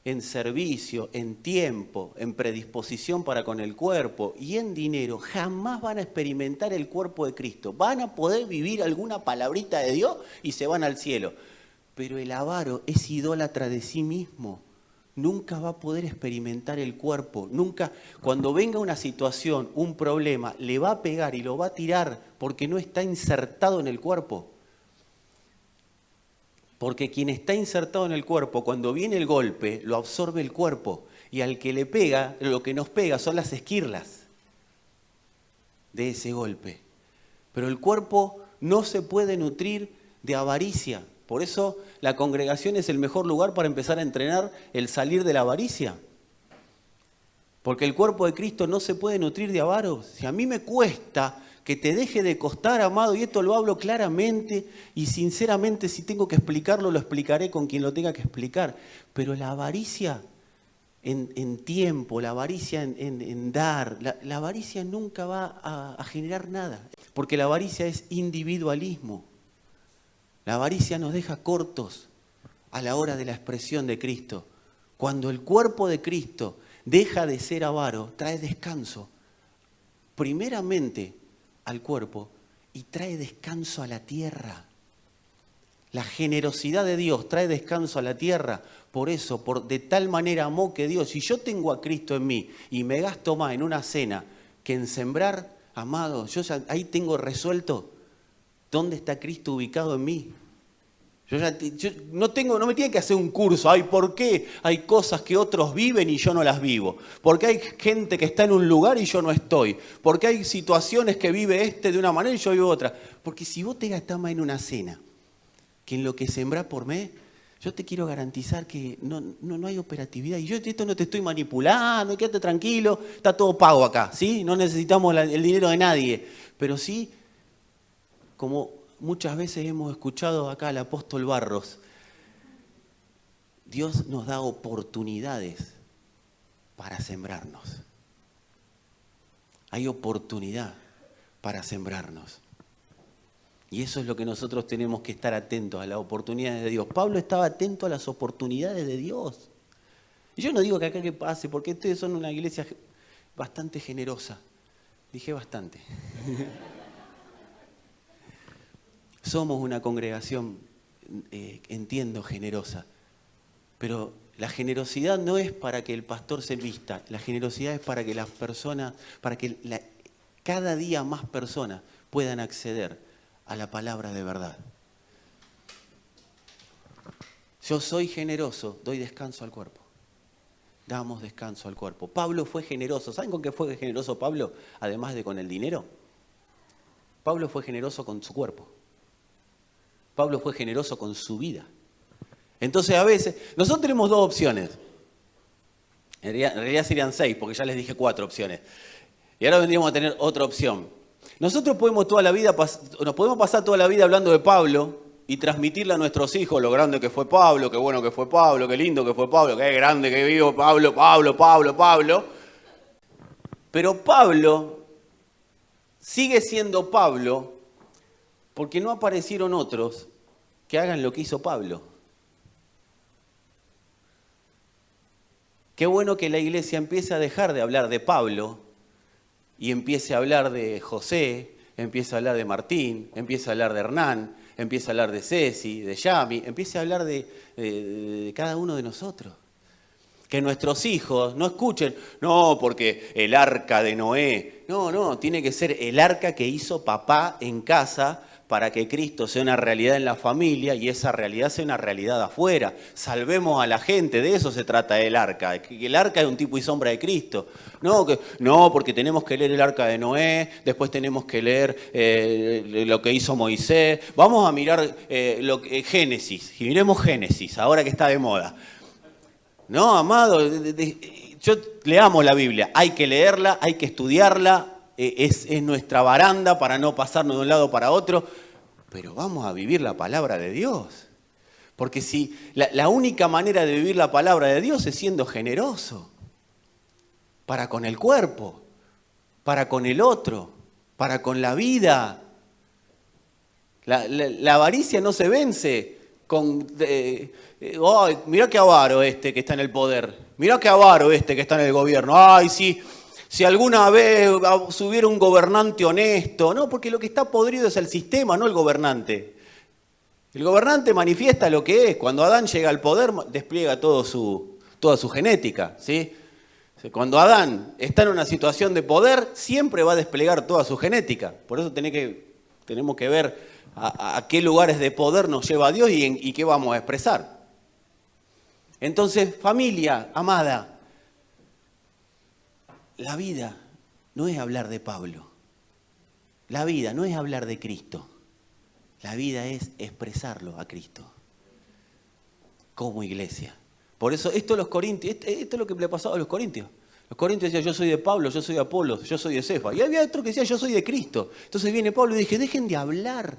en servicio, en tiempo, en predisposición para con el cuerpo y en dinero, jamás van a experimentar el cuerpo de Cristo. Van a poder vivir alguna palabrita de Dios y se van al cielo. Pero el avaro es idólatra de sí mismo. Nunca va a poder experimentar el cuerpo. Nunca, cuando venga una situación, un problema, le va a pegar y lo va a tirar porque no está insertado en el cuerpo. Porque quien está insertado en el cuerpo, cuando viene el golpe, lo absorbe el cuerpo. Y al que le pega, lo que nos pega son las esquirlas de ese golpe. Pero el cuerpo no se puede nutrir de avaricia. Por eso la congregación es el mejor lugar para empezar a entrenar el salir de la avaricia. Porque el cuerpo de Cristo no se puede nutrir de avaros. Si a mí me cuesta que te deje de costar, amado, y esto lo hablo claramente y sinceramente, si tengo que explicarlo, lo explicaré con quien lo tenga que explicar. Pero la avaricia en tiempo, la avaricia en dar, la avaricia nunca va a generar nada. Porque la avaricia es individualismo. La avaricia nos deja cortos a la hora de la expresión de Cristo. Cuando el cuerpo de Cristo deja de ser avaro, trae descanso. Primeramente al cuerpo y trae descanso a la tierra. La generosidad de Dios trae descanso a la tierra. Por eso, de tal manera amó que Dios, si yo tengo a Cristo en mí y me gasto más en una cena que en sembrar, amado, yo ya ahí tengo resuelto dónde está Cristo ubicado en mí. Yo no me tiene que hacer un curso. Ay, ¿por qué hay cosas que otros viven y yo no las vivo? ¿Por qué hay gente que está en un lugar y yo no estoy? ¿Por qué hay situaciones que vive de una manera y yo vivo otra? Porque si vos te gastás más en una cena que en lo que sembrás por mes, yo te quiero garantizar que no hay operatividad. Y yo esto no te estoy manipulando, quédate tranquilo, está todo pago acá, ¿sí? No necesitamos el dinero de nadie. Pero sí, como muchas veces hemos escuchado acá al apóstol Barros, Dios nos da oportunidades para sembrarnos. Hay oportunidad para sembrarnos. Y eso es lo que nosotros tenemos que estar atentos a las oportunidades de Dios. Pablo estaba atento a las oportunidades de Dios. Y yo no digo que acá que pase, porque ustedes son una iglesia bastante generosa. Dije bastante. Somos una congregación, entiendo, generosa, pero la generosidad no es para que el pastor se vista, la generosidad es para que las personas, cada día más personas puedan acceder a la palabra de verdad. Yo soy generoso, doy descanso al cuerpo. Damos descanso al cuerpo. Pablo fue generoso. ¿Saben con qué fue generoso Pablo? Además de con el dinero. Pablo fue generoso con su cuerpo. Pablo fue generoso con su vida. Entonces a veces, nosotros tenemos dos opciones. En realidad serían 6, porque ya les dije 4 opciones. Y ahora vendríamos a tener otra opción. Nosotros podemos nos podemos pasar toda la vida hablando de Pablo y transmitirle a nuestros hijos lo grande que fue Pablo, qué bueno que fue Pablo, qué lindo que fue Pablo, qué grande que vivo Pablo, Pablo. Pero Pablo sigue siendo Pablo porque no aparecieron otros que hagan lo que hizo Pablo. Qué bueno que la iglesia empiece a dejar de hablar de Pablo y empiece a hablar de José, empiece a hablar de Martín, empiece a hablar de Hernán, empiece a hablar de Ceci, de Yami, empiece a hablar de cada uno de nosotros. Que nuestros hijos no escuchen, no, porque el arca de Noé. No, tiene que ser el arca que hizo papá en casa para que Cristo sea una realidad en la familia y esa realidad sea una realidad afuera. Salvemos a la gente, de eso se trata el arca. El arca es un tipo y sombra de Cristo. No, porque tenemos que leer el arca de Noé, después tenemos que leer lo que hizo Moisés. Vamos a mirar Génesis, y miremos Génesis, ahora que está de moda. No, amado, leamos la Biblia, hay que leerla, hay que estudiarla, es nuestra baranda para no pasarnos de un lado para otro, pero vamos a vivir la palabra de Dios. Porque si la única manera de vivir la palabra de Dios es siendo generoso para con el cuerpo. para con el otro, para con la vida. La avaricia no se vence con... mirá qué avaro este que está en el poder. Mirá qué avaro este que está en el gobierno. Ay, si alguna vez hubiera un gobernante honesto. No, porque lo que está podrido es el sistema, no el gobernante. El gobernante manifiesta lo que es. Cuando Adán llega al poder, despliega toda su genética, ¿sí? Cuando Adán está en una situación de poder, siempre va a desplegar toda su genética. Por eso tenemos que ver a qué lugares de poder nos lleva Dios y qué vamos a expresar. Entonces, familia amada, la vida no es hablar de Pablo. La vida no es hablar de Cristo. La vida es expresarlo a Cristo como iglesia. Por eso esto es lo que le pasaba a los corintios. Los corintios decían, yo soy de Pablo, yo soy de Apolos, yo soy de Cefa. Y había otro que decía, yo soy de Cristo. Entonces viene Pablo y dije, dejen de hablar.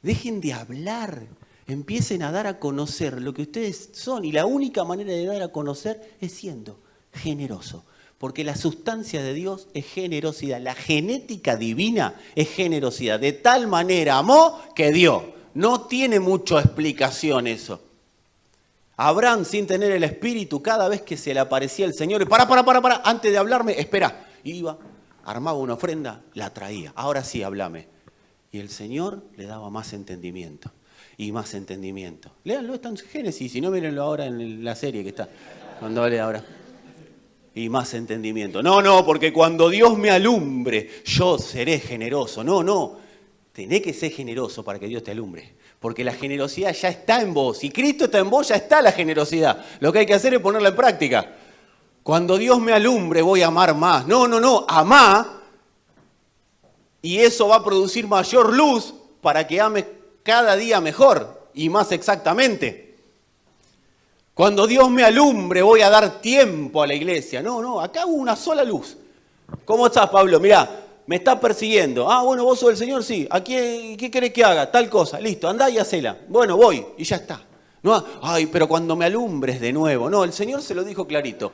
Dejen de hablar. Empiecen a dar a conocer lo que ustedes son. Y la única manera de dar a conocer es siendo generoso. Porque la sustancia de Dios es generosidad. La genética divina es generosidad. De tal manera amó que dio. No tiene mucha explicación eso. Abraham, sin tener el espíritu, cada vez que se le aparecía el Señor, y para, antes de hablarme, espera. Iba, armaba una ofrenda, la traía. Ahora sí, háblame. Y el Señor le daba más entendimiento. Y más entendimiento. Léanlo, está en Génesis, si no, mírenlo ahora en la serie que está. Cuando hable ahora. Y más entendimiento. No, porque cuando Dios me alumbre, yo seré generoso. No. Tenés que ser generoso para que Dios te alumbre. Porque la generosidad ya está en vos. Si Cristo está en vos, ya está la generosidad. Lo que hay que hacer es ponerla en práctica. Cuando Dios me alumbre, voy a amar más. No, amá. Y eso va a producir mayor luz para que ames cada día mejor y más exactamente. Cuando Dios me alumbre, voy a dar tiempo a la iglesia. No, acá hubo una sola luz. ¿Cómo estás, Pablo? Mirá. Me está persiguiendo. Ah, bueno, vos sos el Señor, sí. ¿Qué querés que haga? Tal cosa. Listo, andá y hacela. Bueno, voy. Y ya está. No, ay, pero cuando me alumbres de nuevo. No, el Señor se lo dijo clarito.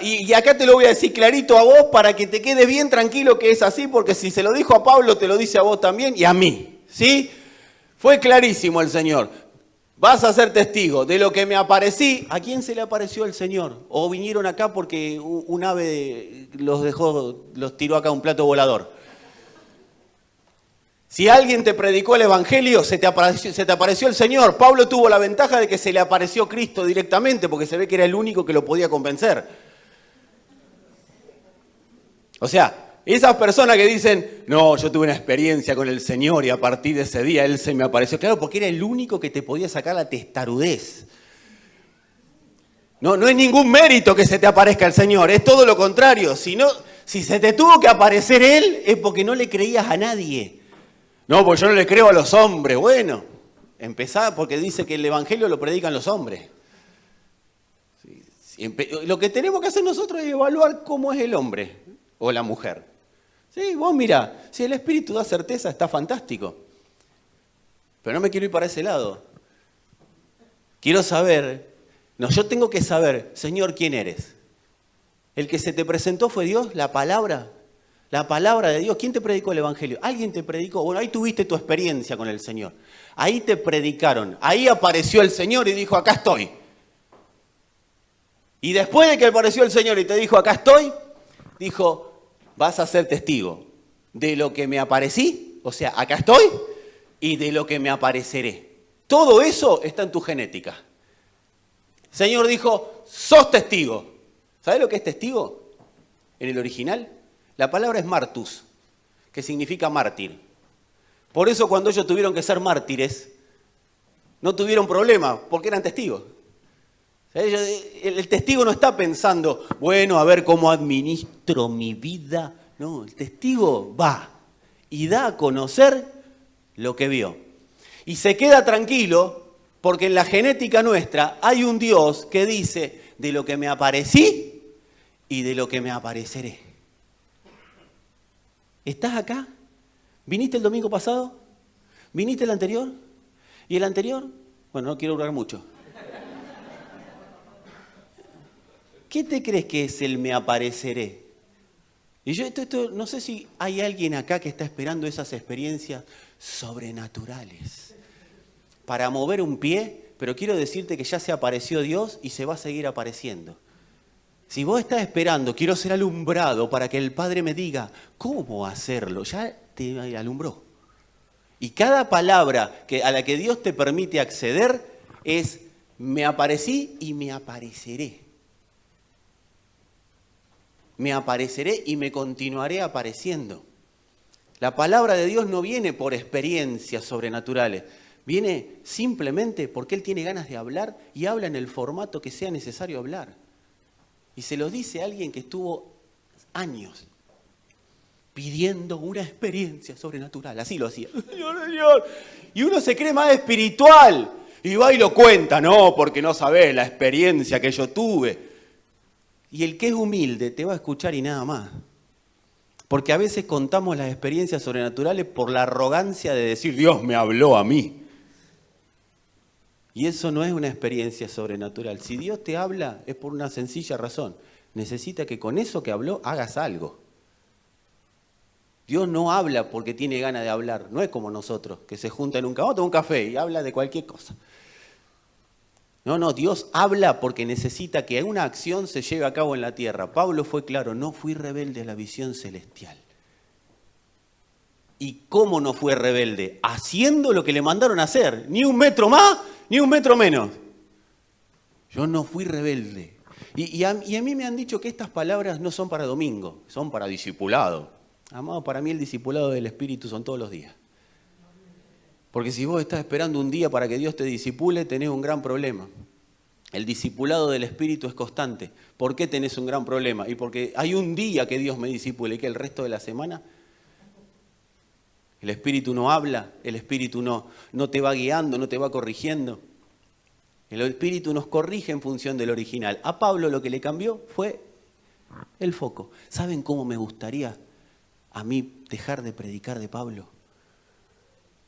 Y acá te lo voy a decir clarito a vos para que te quede bien tranquilo que es así, porque si se lo dijo a Pablo, te lo dice a vos también y a mí. ¿Sí? Fue clarísimo el Señor. Vas a ser testigo de lo que me aparecí. ¿A quién se le apareció el Señor? ¿O vinieron acá porque un ave los tiró acá un plato volador? Si alguien te predicó el Evangelio, se te apareció el Señor. Pablo tuvo la ventaja de que se le apareció Cristo directamente, porque se ve que era el único que lo podía convencer. O sea, esas personas que dicen, no, yo tuve una experiencia con el Señor y a partir de ese día Él se me apareció. Claro, porque era el único que te podía sacar la testarudez. No es ningún mérito que se te aparezca el Señor, es todo lo contrario. Si se te tuvo que aparecer Él, es porque no le creías a nadie. No, porque yo no le creo a los hombres. Bueno, empezá porque dice que el Evangelio lo predican los hombres. Lo que tenemos que hacer nosotros es evaluar cómo es el hombre o la mujer. Sí, vos mirá, si el Espíritu da certeza, está fantástico. Pero no me quiero ir para ese lado. Quiero saber, yo tengo que saber, Señor, ¿quién eres? ¿El que se te presentó fue Dios, la palabra de Dios? ¿Quién te predicó el Evangelio? ¿Alguien te predicó? Bueno, ahí tuviste tu experiencia con el Señor. Ahí te predicaron, ahí apareció el Señor y dijo, acá estoy. Y después de que apareció el Señor y te dijo, acá estoy, dijo, vas a ser testigo de lo que me aparecí, o sea, acá estoy, y de lo que me apareceré. Todo eso está en tu genética. El Señor dijo, sos testigo. ¿Sabés lo que es testigo? En el original, la palabra es martus, que significa mártir. Por eso cuando ellos tuvieron que ser mártires, no tuvieron problema, porque eran testigos. El testigo no está pensando, bueno, a ver cómo administro mi vida. No, el testigo va y da a conocer lo que vio. Y se queda tranquilo porque en la genética nuestra hay un Dios que dice, de lo que me aparecí y de lo que me apareceré. ¿Estás acá? ¿Viniste el domingo pasado? ¿Viniste el anterior? ¿Y el anterior? Bueno, no quiero durar mucho. ¿Qué te crees que es el me apareceré? Y yo no sé si hay alguien acá que está esperando esas experiencias sobrenaturales para mover un pie, pero quiero decirte que ya se apareció Dios y se va a seguir apareciendo. Si vos estás esperando, quiero ser alumbrado para que el Padre me diga cómo hacerlo, ya te alumbró. Y cada palabra a la que Dios te permite acceder es me aparecí y me apareceré. Me apareceré y me continuaré apareciendo. La palabra de Dios no viene por experiencias sobrenaturales, viene simplemente porque Él tiene ganas de hablar y habla en el formato que sea necesario hablar. Y se lo dice a alguien que estuvo años pidiendo una experiencia sobrenatural. Así lo hacía. Señor, Señor. Y uno se cree más espiritual y va y lo cuenta. No, porque no sabés la experiencia que yo tuve. Y el que es humilde te va a escuchar y nada más. Porque a veces contamos las experiencias sobrenaturales por la arrogancia de decir, Dios me habló a mí. Y eso no es una experiencia sobrenatural. Si Dios te habla es por una sencilla razón. Necesita que con eso que habló hagas algo. Dios no habla porque tiene ganas de hablar. No es como nosotros, que se juntan en un café y habla de cualquier cosa. No, Dios habla porque necesita que una acción se lleve a cabo en la tierra. Pablo fue claro, no fui rebelde a la visión celestial. ¿Y cómo no fue rebelde? Haciendo lo que le mandaron a hacer. Ni un metro más, ni un metro menos. Yo no fui rebelde. Y a mí me han dicho que estas palabras no son para domingo, son para discipulado. Amado, para mí el discipulado del Espíritu son todos los días. Porque si vos estás esperando un día para que Dios te discipule, tenés un gran problema. El discipulado del Espíritu es constante. ¿Por qué tenés un gran problema? Y porque hay un día que Dios me disipule y que el resto de la semana el Espíritu no habla, el Espíritu no te va guiando, no te va corrigiendo. El Espíritu nos corrige en función del original. A Pablo lo que le cambió fue el foco. ¿Saben cómo me gustaría a mí dejar de predicar de Pablo?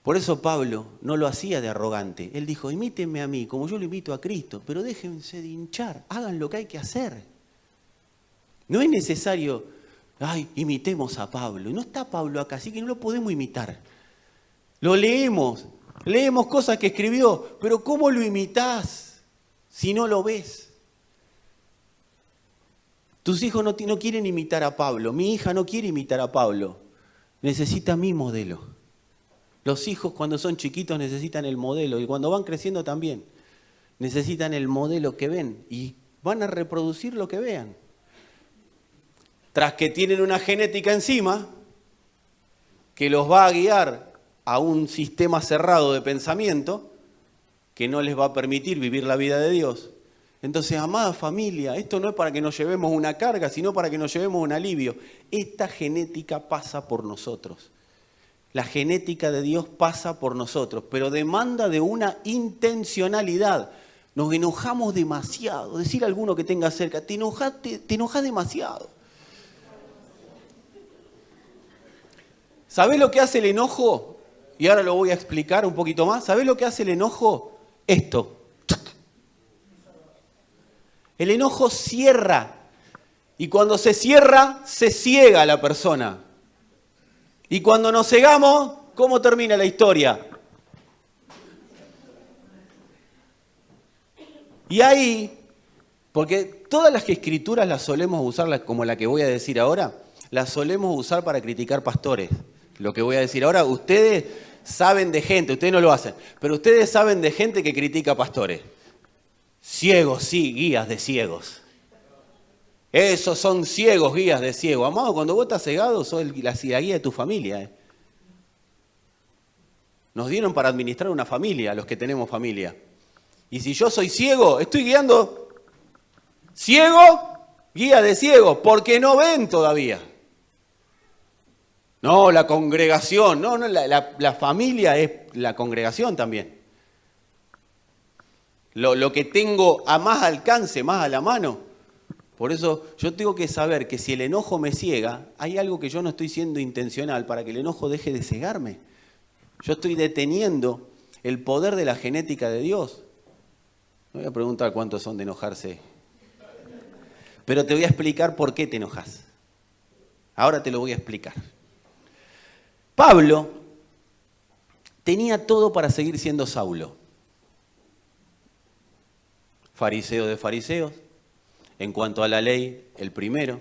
Por eso Pablo no lo hacía de arrogante. Él dijo, imítenme a mí como yo lo imito a Cristo, pero déjense de hinchar, hagan lo que hay que hacer. No es necesario, imitemos a Pablo. No está Pablo acá, así que no lo podemos imitar. Lo leemos cosas que escribió, pero ¿cómo lo imitás si no lo ves? Tus hijos no quieren imitar a Pablo, mi hija no quiere imitar a Pablo, necesita mi modelo. Los hijos cuando son chiquitos necesitan el modelo y cuando van creciendo también necesitan el modelo que ven y van a reproducir lo que vean. Tras que tienen una genética encima que los va a guiar a un sistema cerrado de pensamiento que no les va a permitir vivir la vida de Dios. Entonces, amada familia, esto no es para que nos llevemos una carga, sino para que nos llevemos un alivio. Esta genética pasa por nosotros. La genética de Dios pasa por nosotros, pero demanda de una intencionalidad. Nos enojamos demasiado. Decir a alguno que tenga cerca, te enojas demasiado. ¿Sabés lo que hace el enojo? Y ahora lo voy a explicar un poquito más. ¿Sabés lo que hace el enojo? Esto. El enojo cierra. Y cuando se cierra, se ciega a la persona. Y cuando nos cegamos, ¿cómo termina la historia? Y ahí, porque todas las escrituras las solemos usar, como la que voy a decir ahora, las solemos usar para criticar pastores. Lo que voy a decir ahora, ustedes saben de gente, ustedes no lo hacen, pero ustedes saben de gente que critica pastores. Ciegos, sí, guías de ciegos. Esos son ciegos, guías de ciegos. Amado, cuando vos estás cegado, sos la guía de tu familia. Nos dieron para administrar una familia, los que tenemos familia. Y si yo soy ciego, estoy guiando ciego, guía de ciegos, porque no ven todavía. No, la congregación, no, la familia es la congregación también. Lo que tengo a más alcance, más a la mano. Por eso yo tengo que saber que si el enojo me ciega, hay algo que yo no estoy siendo intencional para que el enojo deje de cegarme. Yo estoy deteniendo el poder de la genética de Dios. No voy a preguntar cuántos son de enojarse. Pero te voy a explicar por qué te enojas. Ahora te lo voy a explicar. Pablo tenía todo para seguir siendo Saulo. Fariseo de fariseos, en cuanto a la ley, el primero.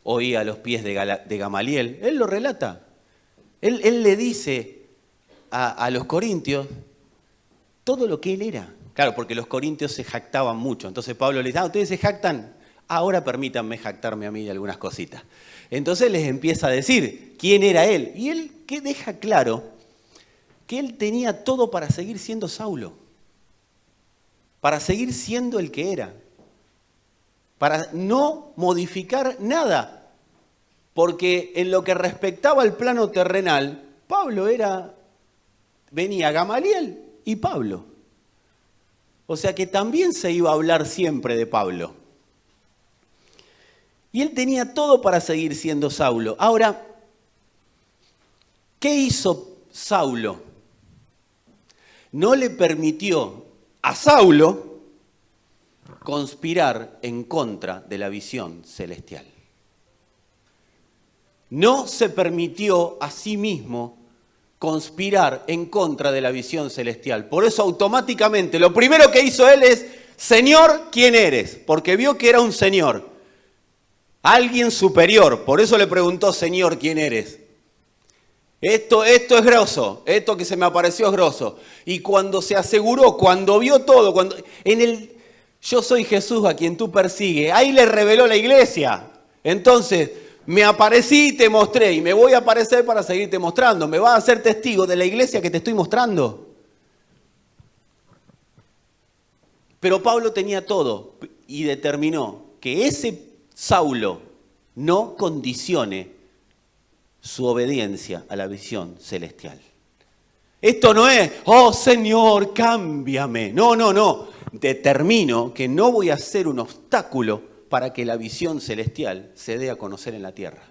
Oía a los pies de Gamaliel. Él lo relata. Él le dice a los corintios todo lo que él era. Claro, porque los corintios se jactaban mucho. Entonces Pablo les dice, ¿ustedes se jactan? Ahora permítanme jactarme a mí de algunas cositas. Entonces les empieza a decir quién era él. Y él que deja claro que él tenía todo para seguir siendo Saulo. Para seguir siendo el que era. Para no modificar nada. Porque en lo que respectaba al plano terrenal, venía Gamaliel y Pablo. O sea que también se iba a hablar siempre de Pablo. Y él tenía todo para seguir siendo Saulo. Ahora, ¿qué hizo Saulo? No le permitió a Saulo conspirar en contra de la visión celestial. No se permitió a sí mismo conspirar en contra de la visión celestial. Por eso automáticamente lo primero que hizo él es, Señor, ¿quién eres? Porque vio que era un señor, alguien superior. Por eso le preguntó, Señor, ¿quién eres? Esto es grosso, esto que se me apareció es grosso. Y cuando se aseguró, cuando vio todo, yo soy Jesús a quien tú persigues, ahí le reveló la iglesia. Entonces, me aparecí y te mostré, y me voy a aparecer para seguirte mostrando. ¿Me vas a hacer testigo de la iglesia que te estoy mostrando? Pero Pablo tenía todo y determinó que ese Saulo no condicione su obediencia a la visión celestial. Esto no es, oh Señor, cámbiame. No. Determino que no voy a ser un obstáculo para que la visión celestial se dé a conocer en la tierra.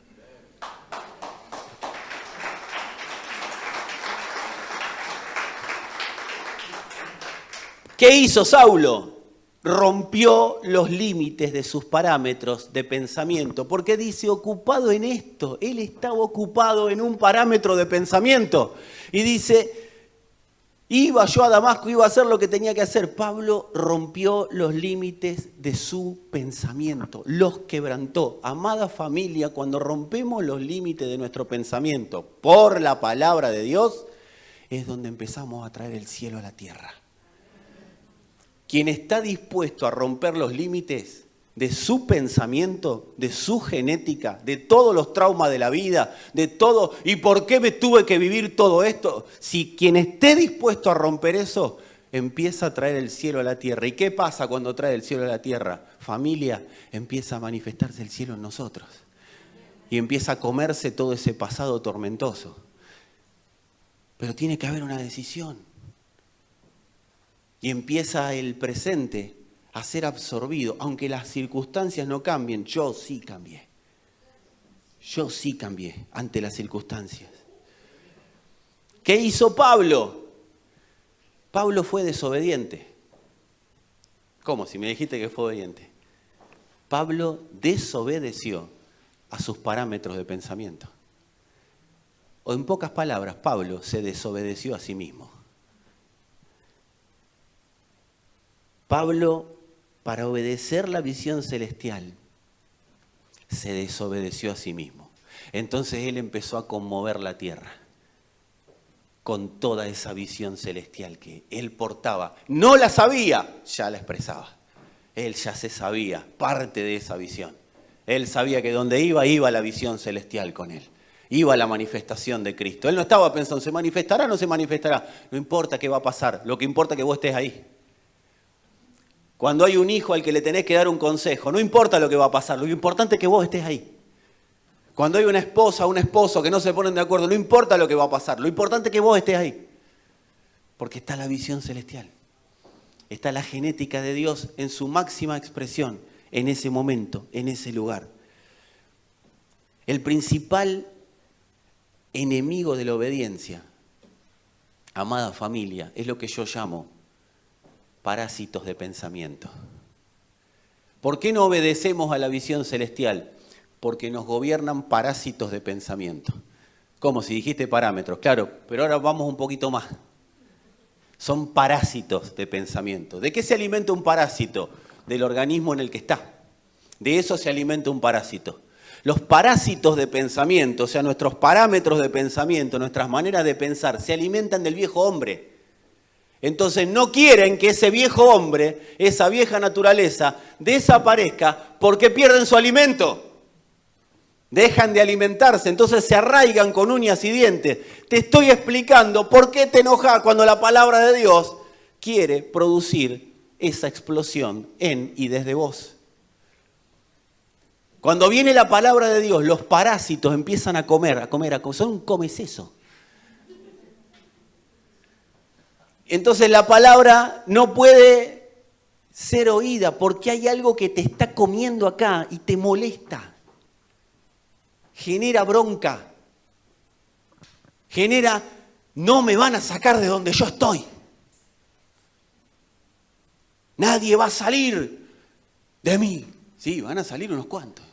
¿Qué hizo Saulo? Rompió los límites de sus parámetros de pensamiento, porque dice, ocupado en esto, él estaba ocupado en un parámetro de pensamiento. Y dice, iba yo a Damasco, iba a hacer lo que tenía que hacer. Pablo rompió los límites de su pensamiento, los quebrantó. Amada familia, cuando rompemos los límites de nuestro pensamiento por la palabra de Dios, es donde empezamos a traer el cielo a la tierra. Quien está dispuesto a romper los límites de su pensamiento, de su genética, de todos los traumas de la vida, de todo, ¿y por qué me tuve que vivir todo esto? Si quien esté dispuesto a romper eso, empieza a traer el cielo a la tierra. ¿Y qué pasa cuando trae el cielo a la tierra? Familia, empieza a manifestarse el cielo en nosotros. Y empieza a comerse todo ese pasado tormentoso. Pero tiene que haber una decisión. Y empieza el presente a ser absorbido, aunque las circunstancias no cambien. Yo sí cambié ante las circunstancias. ¿Qué hizo Pablo? Pablo fue desobediente. ¿Cómo? Si me dijiste que fue obediente. Pablo desobedeció a sus parámetros de pensamiento. O en pocas palabras, Pablo se desobedeció a sí mismo. Pablo, para obedecer la visión celestial, se desobedeció a sí mismo. Entonces él empezó a conmover la tierra con toda esa visión celestial que él portaba. No la sabía, ya la expresaba. Él ya se sabía parte de esa visión. Él sabía que donde iba la visión celestial con él. Iba la manifestación de Cristo. Él no estaba pensando, ¿se manifestará o no se manifestará? No importa qué va a pasar, lo que importa es que vos estés ahí. Cuando hay un hijo al que le tenés que dar un consejo, no importa lo que va a pasar, lo importante es que vos estés ahí. Cuando hay una esposa o un esposo que no se ponen de acuerdo, no importa lo que va a pasar, lo importante es que vos estés ahí. Porque está la visión celestial. Está la genética de Dios en su máxima expresión, en ese momento, en ese lugar. El principal enemigo de la obediencia, amada familia, es lo que yo llamo parásitos de pensamiento. ¿Por qué no obedecemos a la visión celestial? Porque nos gobiernan parásitos de pensamiento. ¿Cómo? Si dijiste parámetros, claro, pero ahora vamos un poquito más. Son parásitos de pensamiento. ¿De qué se alimenta un parásito? Del organismo en el que está. De eso se alimenta un parásito. Los parásitos de pensamiento, o sea, nuestros parámetros de pensamiento, nuestras maneras de pensar, se alimentan del viejo hombre. Entonces no quieren que ese viejo hombre, esa vieja naturaleza, desaparezca porque pierden su alimento. Dejan de alimentarse, entonces se arraigan con uñas y dientes. Te estoy explicando por qué te enojas cuando la palabra de Dios quiere producir esa explosión en y desde vos. Cuando viene la palabra de Dios, los parásitos empiezan a comer, son un comeseso. Entonces la palabra no puede ser oída porque hay algo que te está comiendo acá y te molesta. Genera bronca. Genera, no me van a sacar de donde yo estoy. Nadie va a salir de mí. Sí, van a salir unos cuantos.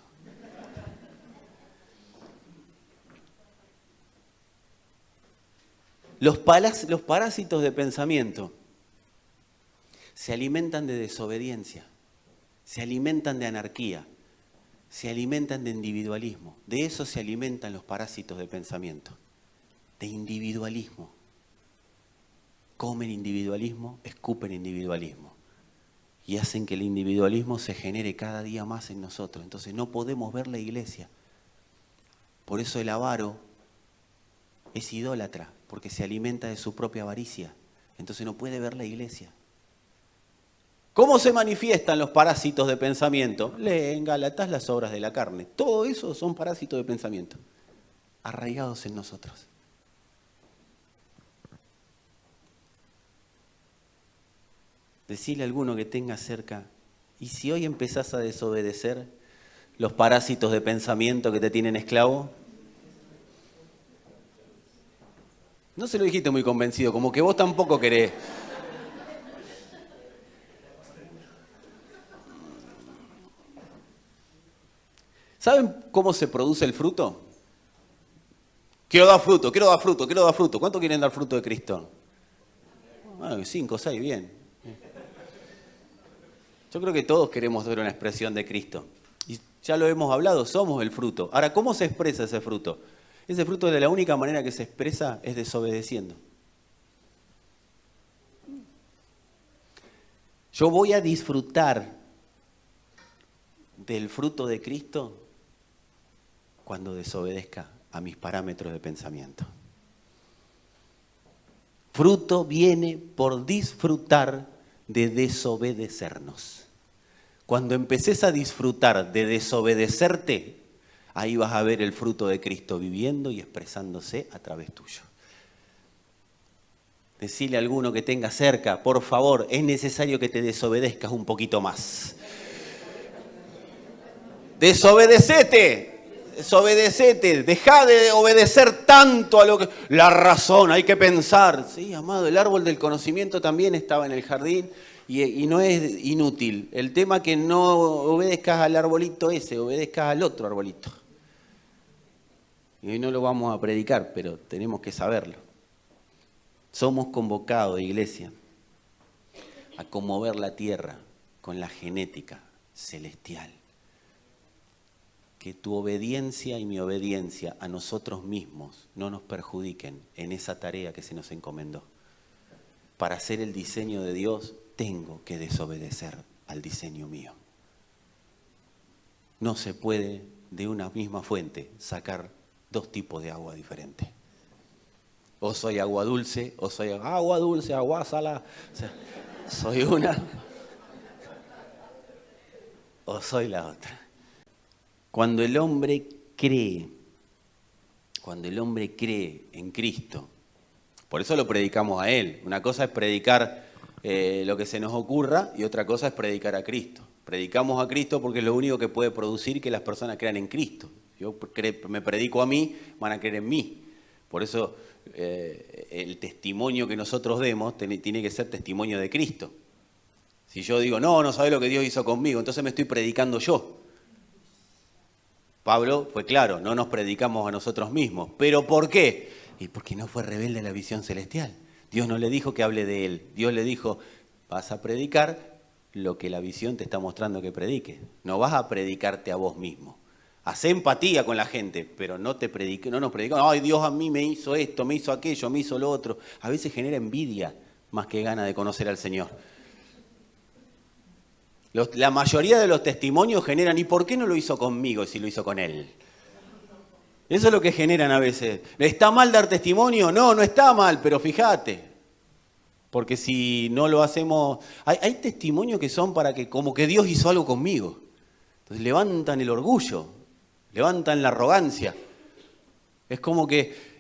Los parásitos de pensamiento se alimentan de desobediencia, se alimentan de anarquía, se alimentan de individualismo. De eso se alimentan los parásitos de pensamiento, de individualismo. Comen individualismo, escupen individualismo y hacen que el individualismo se genere cada día más en nosotros. Entonces no podemos ver la iglesia. Por eso el avaro es idólatra, porque se alimenta de su propia avaricia. Entonces no puede ver la iglesia. ¿Cómo se manifiestan los parásitos de pensamiento? Lee en Gálatas las obras de la carne. Todo eso son parásitos de pensamiento, arraigados en nosotros. Decile a alguno que tenga cerca, ¿y si hoy empezás a desobedecer los parásitos de pensamiento que te tienen esclavo? No se lo dijiste muy convencido, como que vos tampoco querés. ¿Saben cómo se produce el fruto? Quiero dar fruto, quiero dar fruto, quiero dar fruto. ¿Cuánto quieren dar fruto de Cristo? 5, 6, bien. Yo creo que todos queremos ver una expresión de Cristo. Y ya lo hemos hablado, somos el fruto. Ahora, ¿cómo se expresa ese fruto? Ese fruto de la única manera que se expresa es desobedeciendo. Yo voy a disfrutar del fruto de Cristo cuando desobedezca a mis parámetros de pensamiento. Fruto viene por disfrutar de desobedecernos. Cuando empeces a disfrutar de desobedecerte, ahí vas a ver el fruto de Cristo viviendo y expresándose a través tuyo. Decile a alguno que tenga cerca, por favor, es necesario que te desobedezcas un poquito más. Desobedecete, dejá de obedecer tanto a lo que... La razón, hay que pensar. Sí, amado, el árbol del conocimiento también estaba en el jardín y no es inútil. El tema es que no obedezcas al arbolito ese, obedezcas al otro arbolito. Y hoy no lo vamos a predicar, pero tenemos que saberlo. Somos convocados, iglesia, a conmover la tierra con la genética celestial. Que tu obediencia y mi obediencia a nosotros mismos no nos perjudiquen en esa tarea que se nos encomendó. Para hacer el diseño de Dios, tengo que desobedecer al diseño mío. No se puede de una misma fuente sacar dos tipos de agua diferentes. O soy agua dulce, o soy agua dulce, agua salada. O sea, soy una o soy la otra. Cuando el hombre cree en Cristo, por eso lo predicamos a Él. Una cosa es predicar lo que se nos ocurra y otra cosa es predicar a Cristo. Predicamos a Cristo porque es lo único que puede producir que las personas crean en Cristo. Yo me predico a mí, van a creer en mí. Por eso el testimonio que nosotros demos tiene que ser testimonio de Cristo. Si yo digo, no, no sabés lo que Dios hizo conmigo, entonces me estoy predicando yo. Pablo fue claro, no nos predicamos a nosotros mismos. ¿Pero por qué? Y porque no fue rebelde a la visión celestial. Dios no le dijo que hable de él. Dios le dijo, vas a predicar lo que la visión te está mostrando que prediques. No vas a predicarte a vos mismo. Hacé empatía con la gente, pero no nos predicamos, ay, Dios a mí me hizo esto, me hizo aquello, me hizo lo otro. A veces genera envidia más que gana de conocer al Señor. La mayoría de los testimonios generan, ¿y por qué no lo hizo conmigo si lo hizo con él? Eso es lo que generan a veces. ¿Está mal dar testimonio? No, no está mal, pero fíjate. Porque si no lo hacemos... Hay testimonios que son para que, como que Dios hizo algo conmigo. Entonces levantan el orgullo, levantan la arrogancia. Es como que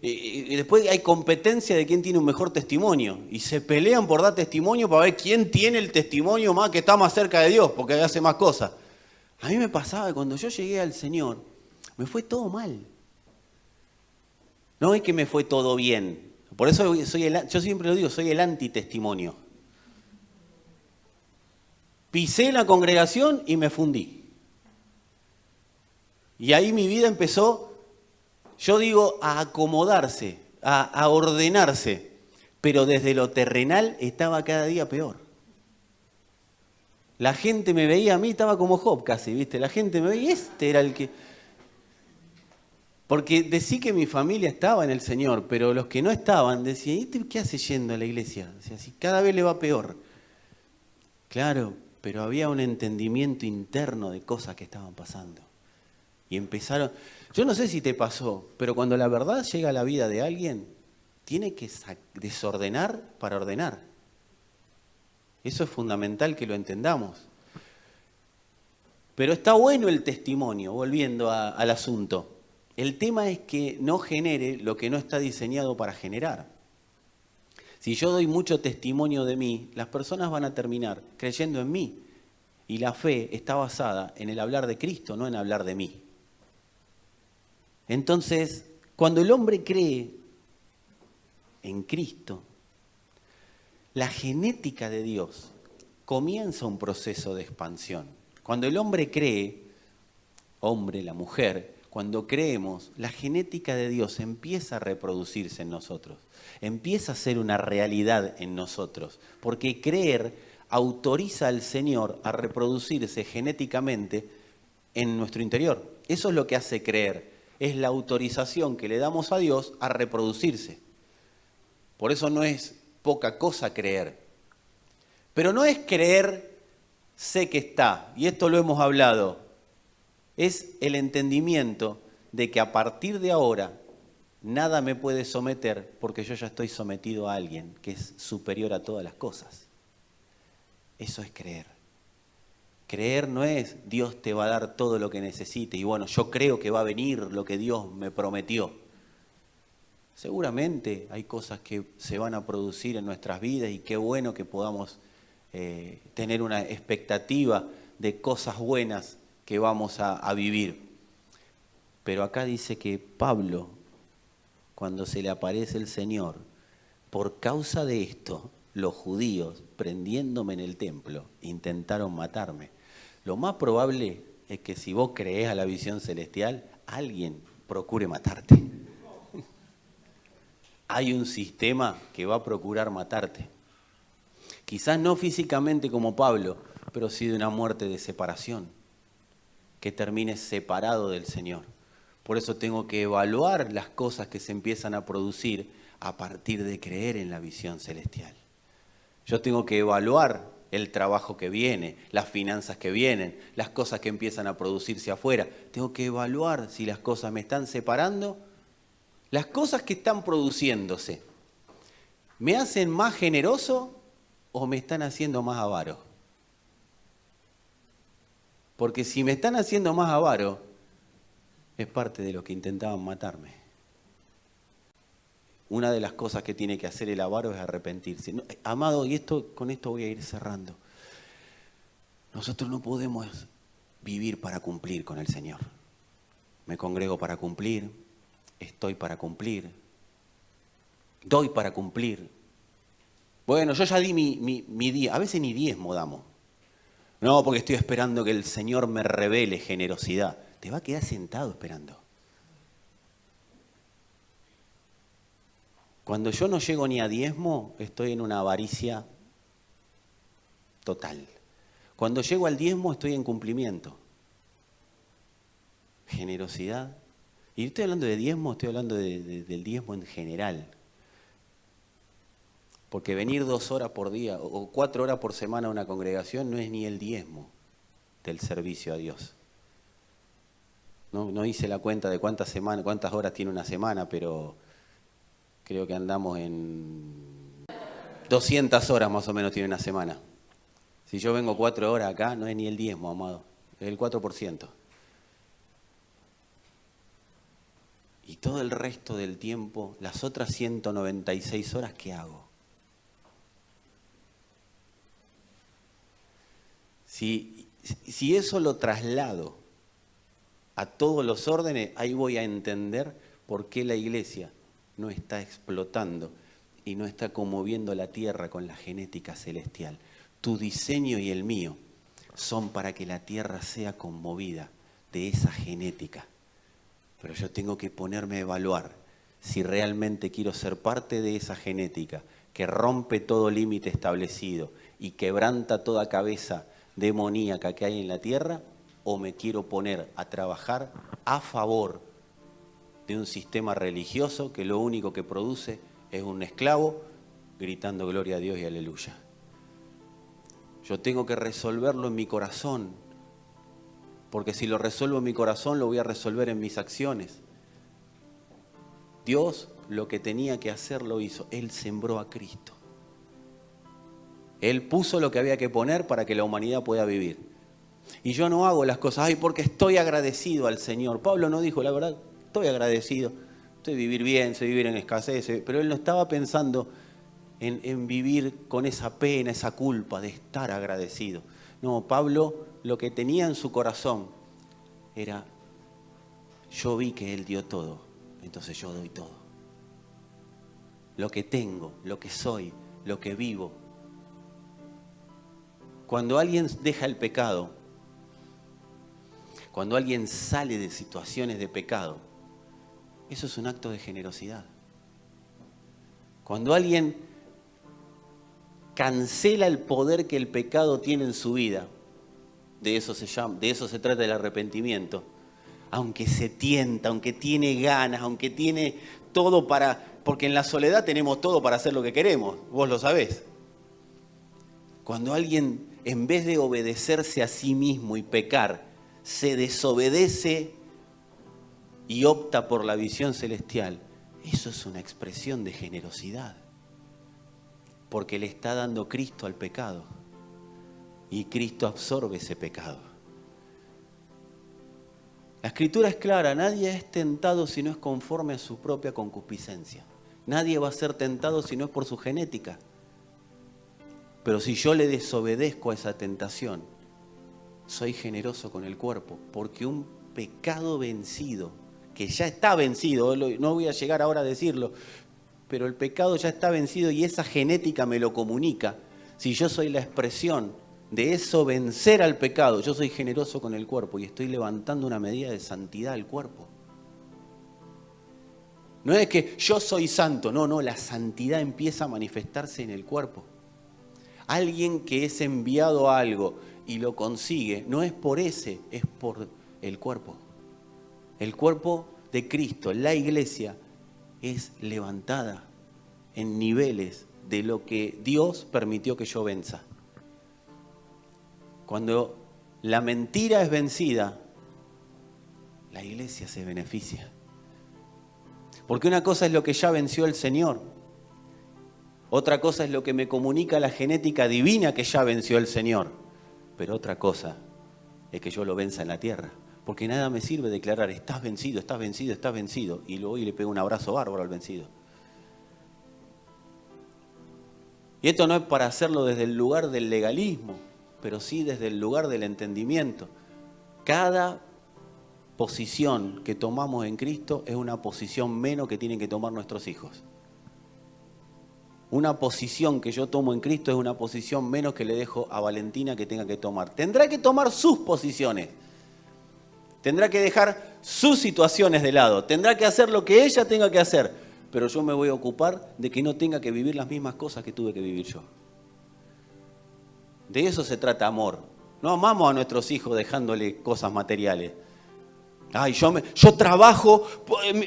después hay competencia de quién tiene un mejor testimonio. Y se pelean por dar testimonio para ver quién tiene el testimonio más que está más cerca de Dios, porque hace más cosas. A mí me pasaba que cuando yo llegué al Señor, me fue todo mal. No es que me fue todo bien. Por eso yo siempre lo digo, soy el antitestimonio. Pisé la congregación y me fundí. Y ahí mi vida empezó, yo digo, a acomodarse, a ordenarse. Pero desde lo terrenal estaba cada día peor. La gente me veía a mí, estaba como Job casi, ¿viste? La gente me veía, este era el que... Porque decí que mi familia estaba en el Señor, pero los que no estaban decían, ¿y qué hace yendo a la iglesia? O sea, si cada vez le va peor. Claro, pero había un entendimiento interno de cosas que estaban pasando. Y empezaron... Yo no sé si te pasó, pero cuando la verdad llega a la vida de alguien, tiene que desordenar para ordenar. Eso es fundamental que lo entendamos. Pero está bueno el testimonio, volviendo al asunto. El tema es que no genere lo que no está diseñado para generar. Si yo doy mucho testimonio de mí, las personas van a terminar creyendo en mí. Y la fe está basada en el hablar de Cristo, no en hablar de mí. Entonces, cuando el hombre cree en Cristo, la genética de Dios comienza un proceso de expansión. Cuando el hombre cree, hombre, la mujer, cuando creemos, la genética de Dios empieza a reproducirse en nosotros, empieza a ser una realidad en nosotros, porque creer autoriza al Señor a reproducirse genéticamente en nuestro interior. Eso es lo que hace creer, es la autorización que le damos a Dios a reproducirse. Por eso no es poca cosa creer. Pero no es creer, sé que está, y esto lo hemos hablado, es el entendimiento de que a partir de ahora nada me puede someter porque yo ya estoy sometido a alguien que es superior a todas las cosas. Eso es creer. Creer no es Dios te va a dar todo lo que necesite y bueno, yo creo que va a venir lo que Dios me prometió. Seguramente hay cosas que se van a producir en nuestras vidas y qué bueno que podamos tener una expectativa de cosas buenas que vamos a vivir. Pero acá dice que Pablo, cuando se le aparece el Señor, por causa de esto, los judíos, prendiéndome en el templo, intentaron matarme. Lo más probable es que si vos creés a la visión celestial, alguien procure matarte. Hay un sistema que va a procurar matarte. Quizás no físicamente como Pablo, pero sí de una muerte de separación, que termines separado del Señor. Por eso tengo que evaluar las cosas que se empiezan a producir a partir de creer en la visión celestial. Yo tengo que evaluar el trabajo que viene, las finanzas que vienen, las cosas que empiezan a producirse afuera. Tengo que evaluar si las cosas me están separando. Las cosas que están produciéndose, ¿me hacen más generoso o me están haciendo más avaro? Porque si me están haciendo más avaro, es parte de lo que intentaban matarme. Una de las cosas que tiene que hacer el avaro es arrepentirse. No, amado, y con esto voy a ir cerrando. Nosotros no podemos vivir para cumplir con el Señor. Me congrego para cumplir, estoy para cumplir, doy para cumplir. Bueno, yo ya di mi día, a veces ni diezmo damos. No, porque estoy esperando que el Señor me revele generosidad. Te va a quedar sentado esperando. Cuando yo no llego ni a diezmo, estoy en una avaricia total. Cuando llego al diezmo, estoy en cumplimiento. Generosidad. Y estoy hablando de diezmo, estoy hablando del diezmo en general. Porque venir 2 horas por día o 4 horas por semana a una congregación no es ni el diezmo del servicio a Dios. No hice la cuenta de cuántas horas tiene una semana, pero creo que andamos en 200 horas más o menos tiene una semana. Si yo vengo 4 horas acá, no es ni el diezmo, amado, es el 4%. Y todo el resto del tiempo, las otras 196 horas, ¿qué hago? Si eso lo traslado a todos los órdenes, ahí voy a entender por qué la iglesia no está explotando y no está conmoviendo la tierra con la genética celestial. Tu diseño y el mío son para que la tierra sea conmovida de esa genética. Pero yo tengo que ponerme a evaluar si realmente quiero ser parte de esa genética que rompe todo límite establecido y quebranta toda cabeza demoníaca que hay en la tierra, o me quiero poner a trabajar a favor de un sistema religioso que lo único que produce es un esclavo gritando gloria a Dios y aleluya. Yo tengo que resolverlo en mi corazón, porque si lo resuelvo en mi corazón lo voy a resolver en mis acciones. Dios lo que tenía que hacer lo hizo. Él sembró a Cristo. Él puso lo que había que poner para que la humanidad pueda vivir. Y yo no hago las cosas, porque estoy agradecido al Señor. Pablo no dijo, la verdad, estoy agradecido, sé vivir bien, sé vivir en escasez, pero él no estaba pensando en vivir con esa pena, esa culpa de estar agradecido. No, Pablo lo que tenía en su corazón era, yo vi que Él dio todo, entonces yo doy todo. Lo que tengo, lo que soy, lo que vivo. Cuando alguien deja el pecado, cuando alguien sale de situaciones de pecado, eso es un acto de generosidad. Cuando alguien cancela el poder que el pecado tiene en su vida, de eso se trata el arrepentimiento. Aunque se tienta, aunque tiene ganas, aunque tiene todo porque en la soledad tenemos todo para hacer lo que queremos, vos lo sabés. Cuando alguien, en vez de obedecerse a sí mismo y pecar, se desobedece y opta por la visión celestial, eso es una expresión de generosidad. Porque le está dando Cristo al pecado. Y Cristo absorbe ese pecado. La Escritura es clara, nadie es tentado si no es conforme a su propia concupiscencia. Nadie va a ser tentado si no es por su genética. Pero si yo le desobedezco a esa tentación, soy generoso con el cuerpo, porque un pecado vencido, que ya está vencido, no voy a llegar ahora a decirlo, pero el pecado ya está vencido y esa genética me lo comunica. Si yo soy la expresión de eso, vencer al pecado, yo soy generoso con el cuerpo y estoy levantando una medida de santidad al cuerpo. No es que yo soy santo, no, la santidad empieza a manifestarse en el cuerpo. Alguien que es enviado a algo y lo consigue, no es por ese, es por el cuerpo. El cuerpo de Cristo, la iglesia, es levantada en niveles de lo que Dios permitió que yo venza. Cuando la mentira es vencida, la iglesia se beneficia. Porque una cosa es lo que ya venció el Señor. Otra cosa es lo que me comunica la genética divina que ya venció el Señor. Pero otra cosa es que yo lo venza en la tierra. Porque nada me sirve declarar, estás vencido, estás vencido, estás vencido. Y luego le pego un abrazo bárbaro al vencido. Y esto no es para hacerlo desde el lugar del legalismo, pero sí desde el lugar del entendimiento. Cada posición que tomamos en Cristo es una posición menos que tienen que tomar nuestros hijos. Una posición que yo tomo en Cristo es una posición menos que le dejo a Valentina que tenga que tomar. Tendrá que tomar sus posiciones. Tendrá que dejar sus situaciones de lado. Tendrá que hacer lo que ella tenga que hacer. Pero yo me voy a ocupar de que no tenga que vivir las mismas cosas que tuve que vivir yo. De eso se trata amor. No amamos a nuestros hijos dejándole cosas materiales. Ay, yo trabajo,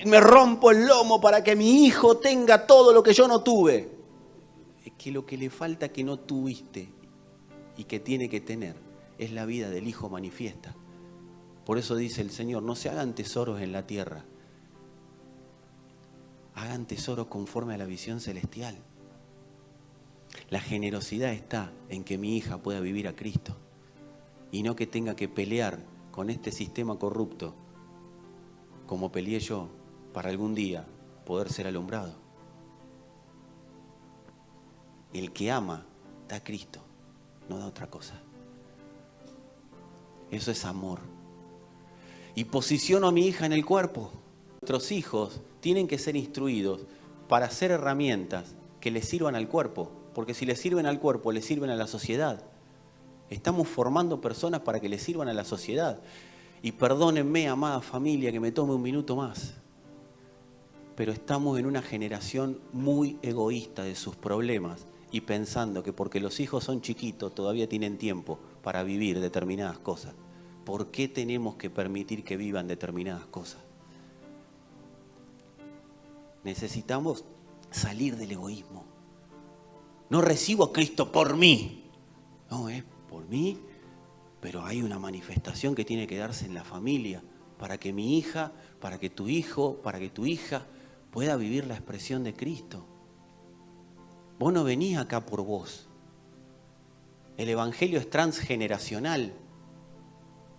me rompo el lomo para que mi hijo tenga todo lo que yo no tuve. Es que lo que le falta que no tuviste y que tiene que tener es la vida del Hijo manifiesta. Por eso dice el Señor, no se hagan tesoros en la tierra. Hagan tesoros conforme a la visión celestial. La generosidad está en que mi hija pueda vivir a Cristo y no que tenga que pelear con este sistema corrupto como peleé yo para algún día poder ser alumbrado. El que ama da a Cristo, no da otra cosa. Eso es amor. Y posiciono a mi hija en el cuerpo. Nuestros hijos tienen que ser instruidos para ser herramientas que les sirvan al cuerpo, porque si les sirven al cuerpo, les sirven a la sociedad. Estamos formando personas para que les sirvan a la sociedad. Y perdónenme, amada familia, que me tome un minuto más, pero estamos en una generación muy egoísta de sus problemas y pensando que porque los hijos son chiquitos todavía tienen tiempo para vivir determinadas cosas. ¿Por qué tenemos que permitir que vivan determinadas cosas? Necesitamos salir del egoísmo. No recibo a Cristo por mí, no, es por mí. Pero hay una manifestación que tiene que darse en la familia para que mi hija, para que tu hijo, para que tu hija pueda vivir la expresión de Cristo. Vos no venís acá por vos. El evangelio es transgeneracional.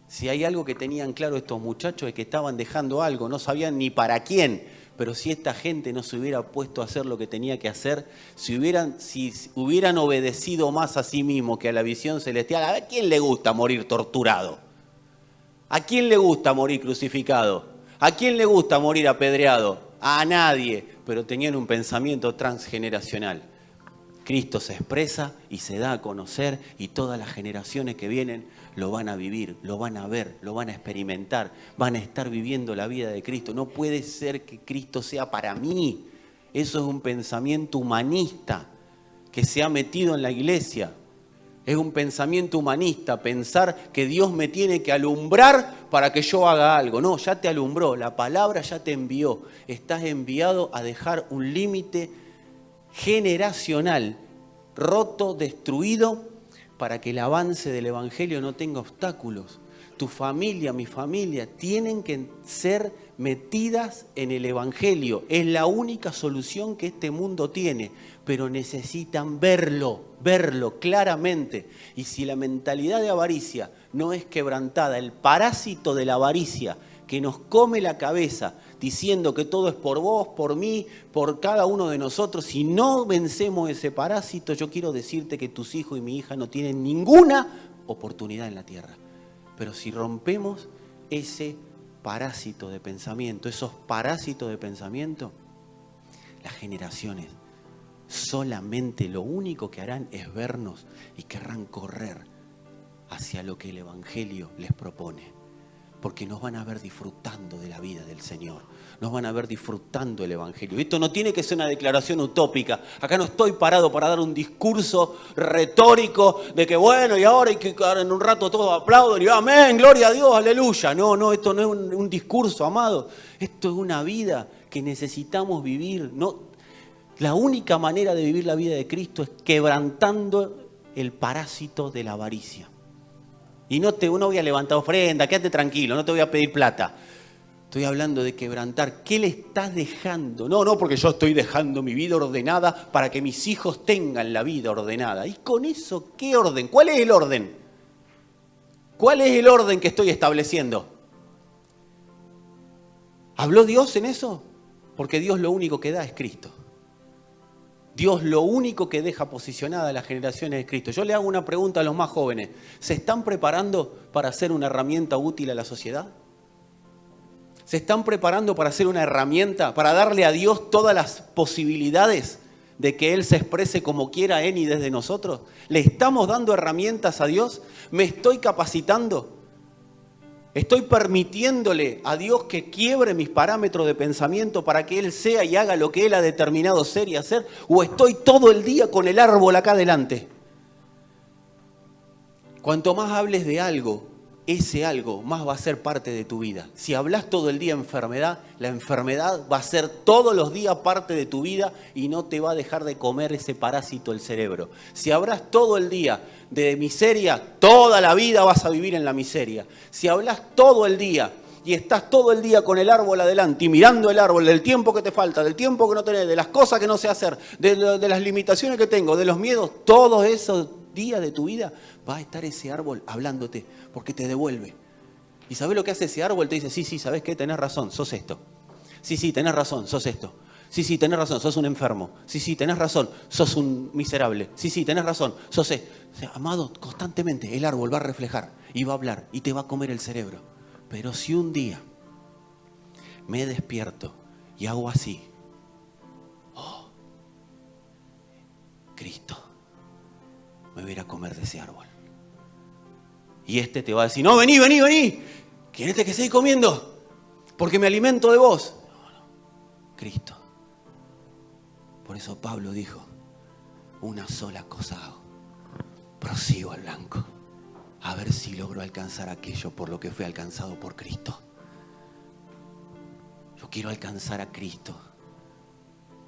Si hay algo que tenían claro estos muchachos es que estaban dejando algo, no sabían ni para quién. Pero si esta gente no se hubiera puesto a hacer lo que tenía que hacer, si hubieran obedecido más a sí mismos que a la visión celestial, ¿a quién le gusta morir torturado? ¿A quién le gusta morir crucificado? ¿A quién le gusta morir apedreado? A nadie, pero tenían un pensamiento transgeneracional. Cristo se expresa y se da a conocer y todas las generaciones que vienen lo van a vivir, lo van a ver, lo van a experimentar, van a estar viviendo la vida de Cristo. No puede ser que Cristo sea para mí. Eso es un pensamiento humanista que se ha metido en la iglesia. Es un pensamiento humanista, pensar que Dios me tiene que alumbrar para que yo haga algo. No, ya te alumbró, la palabra ya te envió. Estás enviado a dejar un límite generacional roto, destruido, para que el avance del evangelio no tenga obstáculos. Tu familia, mi familia, tienen que ser metidas en el evangelio. Es la única solución que este mundo tiene, pero necesitan verlo claramente. Y si la mentalidad de avaricia no es quebrantada, el parásito de la avaricia que nos come la cabeza diciendo que todo es por vos, por mí, por cada uno de nosotros, si no vencemos ese parásito, yo quiero decirte que tus hijos y mi hija no tienen ninguna oportunidad en la tierra. Pero si rompemos ese parásito de pensamiento, esos parásitos de pensamiento, las generaciones solamente lo único que harán es vernos y querrán correr hacia lo que el evangelio les propone. Porque nos van a ver disfrutando de la vida del Señor. Nos van a ver disfrutando el evangelio. Esto no tiene que ser una declaración utópica. Acá no estoy parado para dar un discurso retórico de que bueno, y ahora en un rato todos aplauden y amén, gloria a Dios, aleluya. No, esto no es un discurso, amado. Esto es una vida que necesitamos vivir. No, la única manera de vivir la vida de Cristo es quebrantando el parásito de la avaricia. Y no voy a levantar ofrenda, quédate tranquilo, no te voy a pedir plata. Estoy hablando de quebrantar. ¿Qué le estás dejando? No, porque yo estoy dejando mi vida ordenada para que mis hijos tengan la vida ordenada. ¿Y con eso qué orden? ¿Cuál es el orden? ¿Cuál es el orden que estoy estableciendo? ¿Habló Dios en eso? Porque Dios lo único que da es Cristo. Dios lo único que deja posicionada a las generaciones es Cristo. Yo le hago una pregunta a los más jóvenes. ¿Se están preparando para ser una herramienta útil a la sociedad? ¿Se están preparando para ser una herramienta, para darle a Dios todas las posibilidades de que Él se exprese como quiera en y desde nosotros? ¿Le estamos dando herramientas a Dios? ¿Me estoy capacitando? ¿Estoy permitiéndole a Dios que quiebre mis parámetros de pensamiento para que Él sea y haga lo que Él ha determinado ser y hacer? ¿O estoy todo el día con el árbol acá adelante? Cuanto más hables de algo, ese algo más va a ser parte de tu vida. Si hablas todo el día enfermedad, la enfermedad va a ser todos los días parte de tu vida y no te va a dejar de comer ese parásito el cerebro. Si hablas todo el día de miseria, toda la vida vas a vivir en la miseria. Si hablas todo el día y estás todo el día con el árbol adelante y mirando el árbol del tiempo que te falta, del tiempo que no tenés, de las cosas que no sé hacer, de las limitaciones que tengo, de los miedos, todos esos días de tu vida va a estar ese árbol hablándote porque te devuelve. ¿Y sabés lo que hace ese árbol? Te dice, sí, ¿sabés qué? Tenés razón, sos esto. Sí, tenés razón, sos esto. Sí, tenés razón, sos un enfermo. Sí, tenés razón, sos un miserable. Sí, tenés razón, sos esto. O sea, amado, constantemente el árbol va a reflejar y va a hablar y te va a comer el cerebro. Pero si un día me despierto y hago así, Cristo me voy a ir a comer de ese árbol. Y este te va a decir, no, vení. ¿Quieres que seguís comiendo? Porque me alimento de vos. No, Cristo. Por eso Pablo dijo, una sola cosa hago. Prosigo al blanco. A ver si logro alcanzar aquello por lo que fui alcanzado por Cristo. Yo quiero alcanzar a Cristo.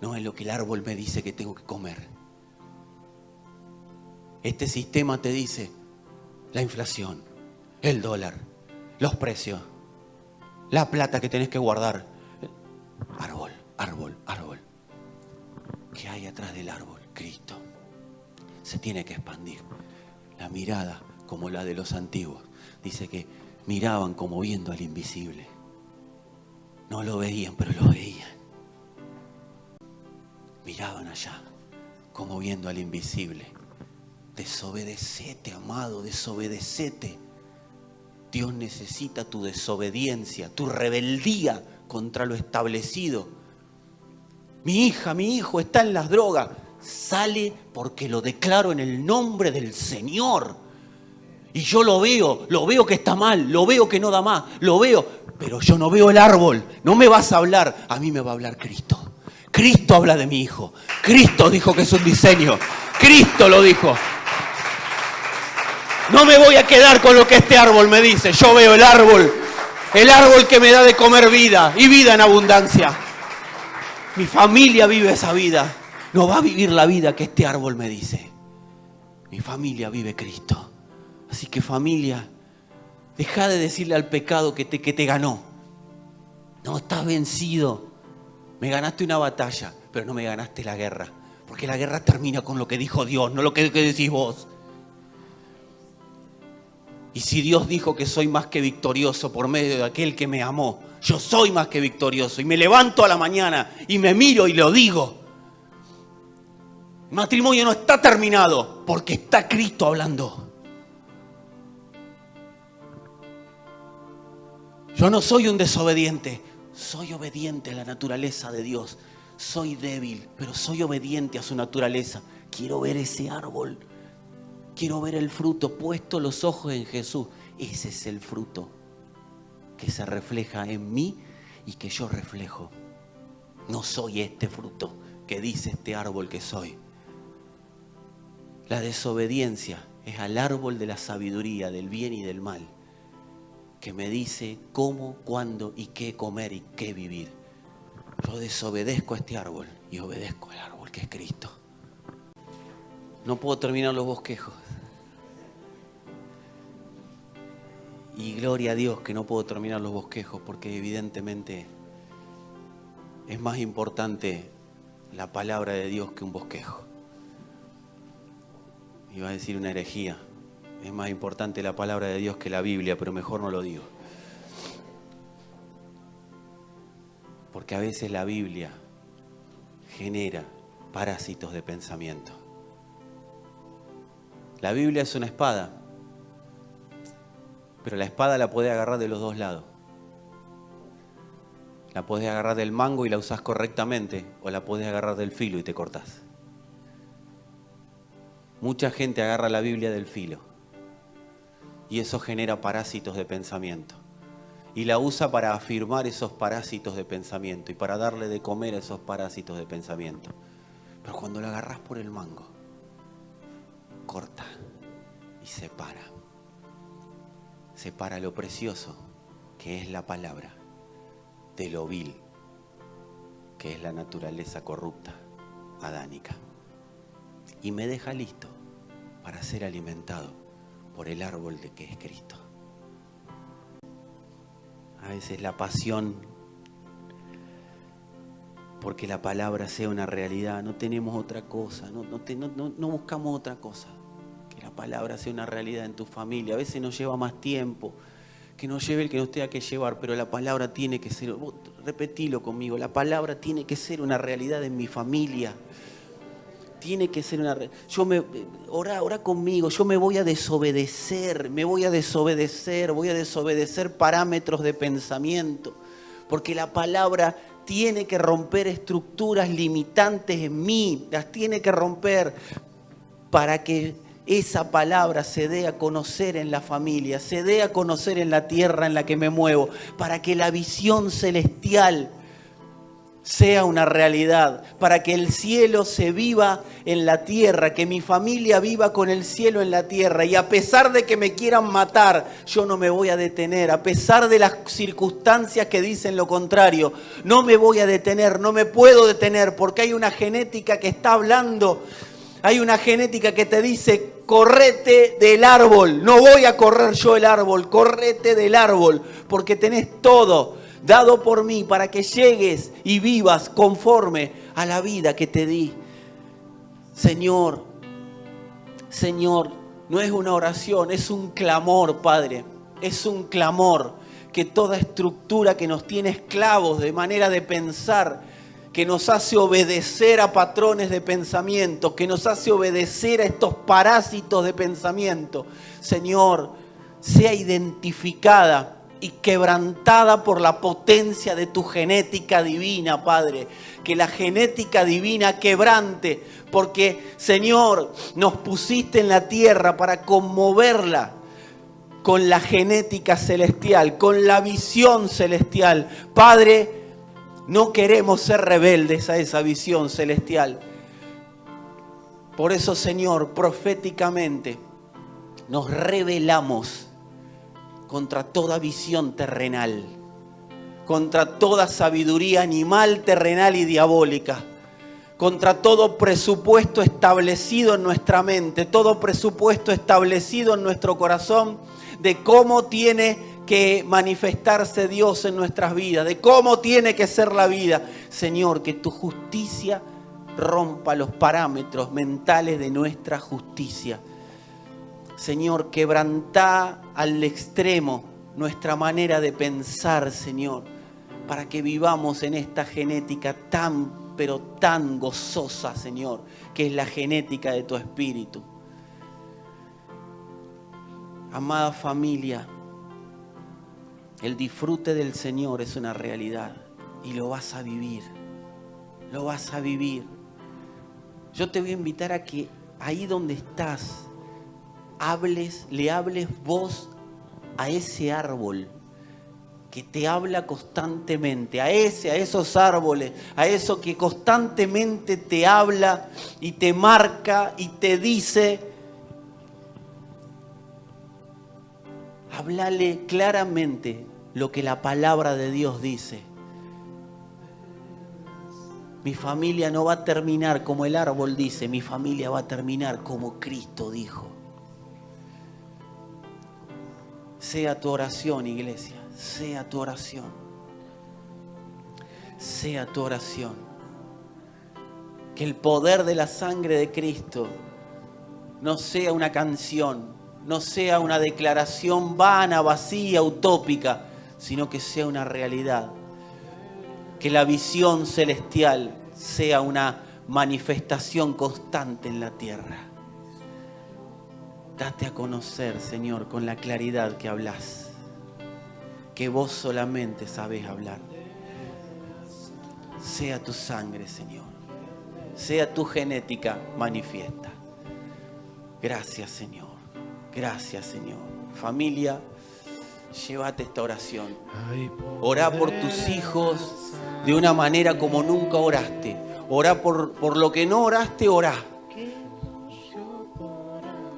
No es lo que el árbol me dice que tengo que comer. Este sistema te dice la inflación, el dólar, los precios, la plata que tenés que guardar. Árbol. ¿Qué hay atrás del árbol? Cristo. Se tiene que expandir. La mirada, como la de los antiguos, dice que miraban como viendo al invisible. No lo veían, pero lo veían. Miraban allá, como viendo al invisible. Desobedecete, amado, desobedecete. Dios necesita tu desobediencia, tu rebeldía contra lo establecido. Mi hija, mi hijo está en las drogas. Sale porque lo declaro en el nombre del Señor. Y yo lo veo que está mal, lo veo que no da más, lo veo, pero yo no veo el árbol. No me vas a hablar, a mí me va a hablar Cristo. Cristo habla de mi hijo. Cristo dijo que es un diseño. Cristo lo dijo. No me voy a quedar con lo que este árbol me dice. Yo veo el árbol que me da de comer vida y vida en abundancia. Mi familia vive esa vida. No va a vivir la vida que este árbol me dice. Mi familia vive Cristo. Así que familia, deja de decirle al pecado que te ganó. No, estás vencido. Me ganaste una batalla, pero no me ganaste la guerra. Porque la guerra termina con lo que dijo Dios, no lo que decís vos. Y si Dios dijo que soy más que victorioso por medio de aquel que me amó, yo soy más que victorioso. Y me levanto a la mañana y me miro y lo digo. El matrimonio no está terminado porque está Cristo hablando. Yo no soy un desobediente, soy obediente a la naturaleza de Dios. Soy débil, pero soy obediente a su naturaleza. Quiero ver ese árbol. Quiero ver el fruto, puesto los ojos en Jesús. Ese es el fruto que se refleja en mí y que yo reflejo. No soy este fruto que dice este árbol que soy. La desobediencia es al árbol de la sabiduría, del bien y del mal, que me dice cómo, cuándo y qué comer y qué vivir. Yo desobedezco a este árbol y obedezco al árbol que es Cristo. No puedo terminar los bosquejos. Y gloria a Dios que no puedo terminar los bosquejos porque evidentemente es más importante la palabra de Dios que un bosquejo. Iba a decir una herejía. Es más importante la palabra de Dios que la Biblia, pero mejor no lo digo. Porque a veces la Biblia genera parásitos de pensamiento. La Biblia es una espada, pero la espada la podés agarrar de los dos lados. La podés agarrar del mango y la usás correctamente, o la podés agarrar del filo y te cortás. Mucha gente agarra la Biblia del filo y eso genera parásitos de pensamiento. Y la usa para afirmar esos parásitos de pensamiento y para darle de comer a esos parásitos de pensamiento. Pero cuando la agarrás por el mango, corta y separa. Separa lo precioso, que es la palabra, de lo vil, que es la naturaleza corrupta, adánica. Y me deja listo para ser alimentado por el árbol de que es Cristo. A veces la pasión, porque la palabra sea una realidad, no tenemos otra cosa, no buscamos otra cosa. Que la palabra sea una realidad en tu familia. A veces nos lleva más tiempo, que nos lleve el que nos tenga que llevar, pero la palabra tiene que ser, repetilo conmigo, la palabra tiene que ser una realidad en mi familia. Tiene que ser una... Orá conmigo, yo me voy a desobedecer, voy a desobedecer parámetros de pensamiento, porque la palabra tiene que romper estructuras limitantes en mí, las tiene que romper para que esa palabra se dé a conocer en la familia, se dé a conocer en la tierra en la que me muevo, para que la visión celestial sea una realidad, para que el cielo se viva en la tierra, que mi familia viva con el cielo en la tierra. Y a pesar de que me quieran matar, yo no me voy a detener. A pesar de las circunstancias que dicen lo contrario, no me voy a detener, no me puedo detener, porque hay una genética que está hablando. Hay una genética que te dice, correte del árbol. No voy a correr yo el árbol, correte del árbol, porque tenés todo dado por mí para que llegues y vivas conforme a la vida que te di. Señor, no es una oración, es un clamor, Padre. Es un clamor que toda estructura que nos tiene esclavos de manera de pensar, que nos hace obedecer a patrones de pensamiento, que nos hace obedecer a estos parásitos de pensamiento, Señor, sea identificada y quebrantada por la potencia de tu genética divina, Padre. Que la genética divina quebrante, porque, Señor, nos pusiste en la tierra para conmoverla con la genética celestial, con la visión celestial. Padre, no queremos ser rebeldes a esa visión celestial. Por eso, Señor, proféticamente nos rebelamos contra toda visión terrenal, contra toda sabiduría animal, terrenal y diabólica, contra todo presupuesto establecido en nuestra mente, todo presupuesto establecido en nuestro corazón de cómo tiene que manifestarse Dios en nuestras vidas, de cómo tiene que ser la vida. Señor, que tu justicia rompa los parámetros mentales de nuestra justicia. Señor, quebrantá al extremo nuestra manera de pensar, Señor, para que vivamos en esta genética tan, pero tan gozosa, Señor, que es la genética de tu Espíritu. Amada familia, el disfrute del Señor es una realidad y lo vas a vivir, lo vas a vivir. Yo te voy a invitar a que ahí donde estás, le hables vos a ese árbol que te habla constantemente, a esos árboles, a eso que constantemente te habla y te marca y te dice. Háblale claramente lo que la palabra de Dios dice. Mi familia no va a terminar como el árbol dice, mi familia va a terminar como Cristo dijo. Sea tu oración, iglesia, sea tu oración. Sea tu oración. Que el poder de la sangre de Cristo no sea una canción, no sea una declaración vana, vacía, utópica, sino que sea una realidad. Que la visión celestial sea una manifestación constante en la tierra. Date a conocer, Señor, con la claridad que hablas, que vos solamente sabés hablar. Sea tu sangre, Señor, sea tu genética manifiesta. Gracias, Señor. Gracias, Señor. Familia, llévate esta oración. Orá por tus hijos de una manera como nunca oraste. Orá por lo que no oraste, orá.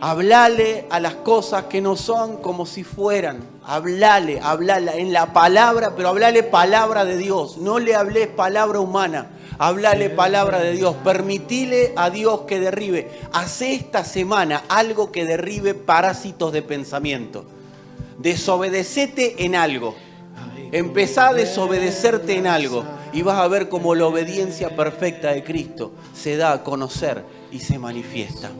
Hablale a las cosas que no son como si fueran. Hablale en la palabra, pero hablale palabra de Dios. No le hables palabra humana. Hablale palabra de Dios. Permitile a Dios que derribe. Hacé esta semana algo que derribe parásitos de pensamiento. Desobedecete en algo. Empezá a desobedecerte en algo. Y vas a ver cómo la obediencia perfecta de Cristo se da a conocer y se manifiesta.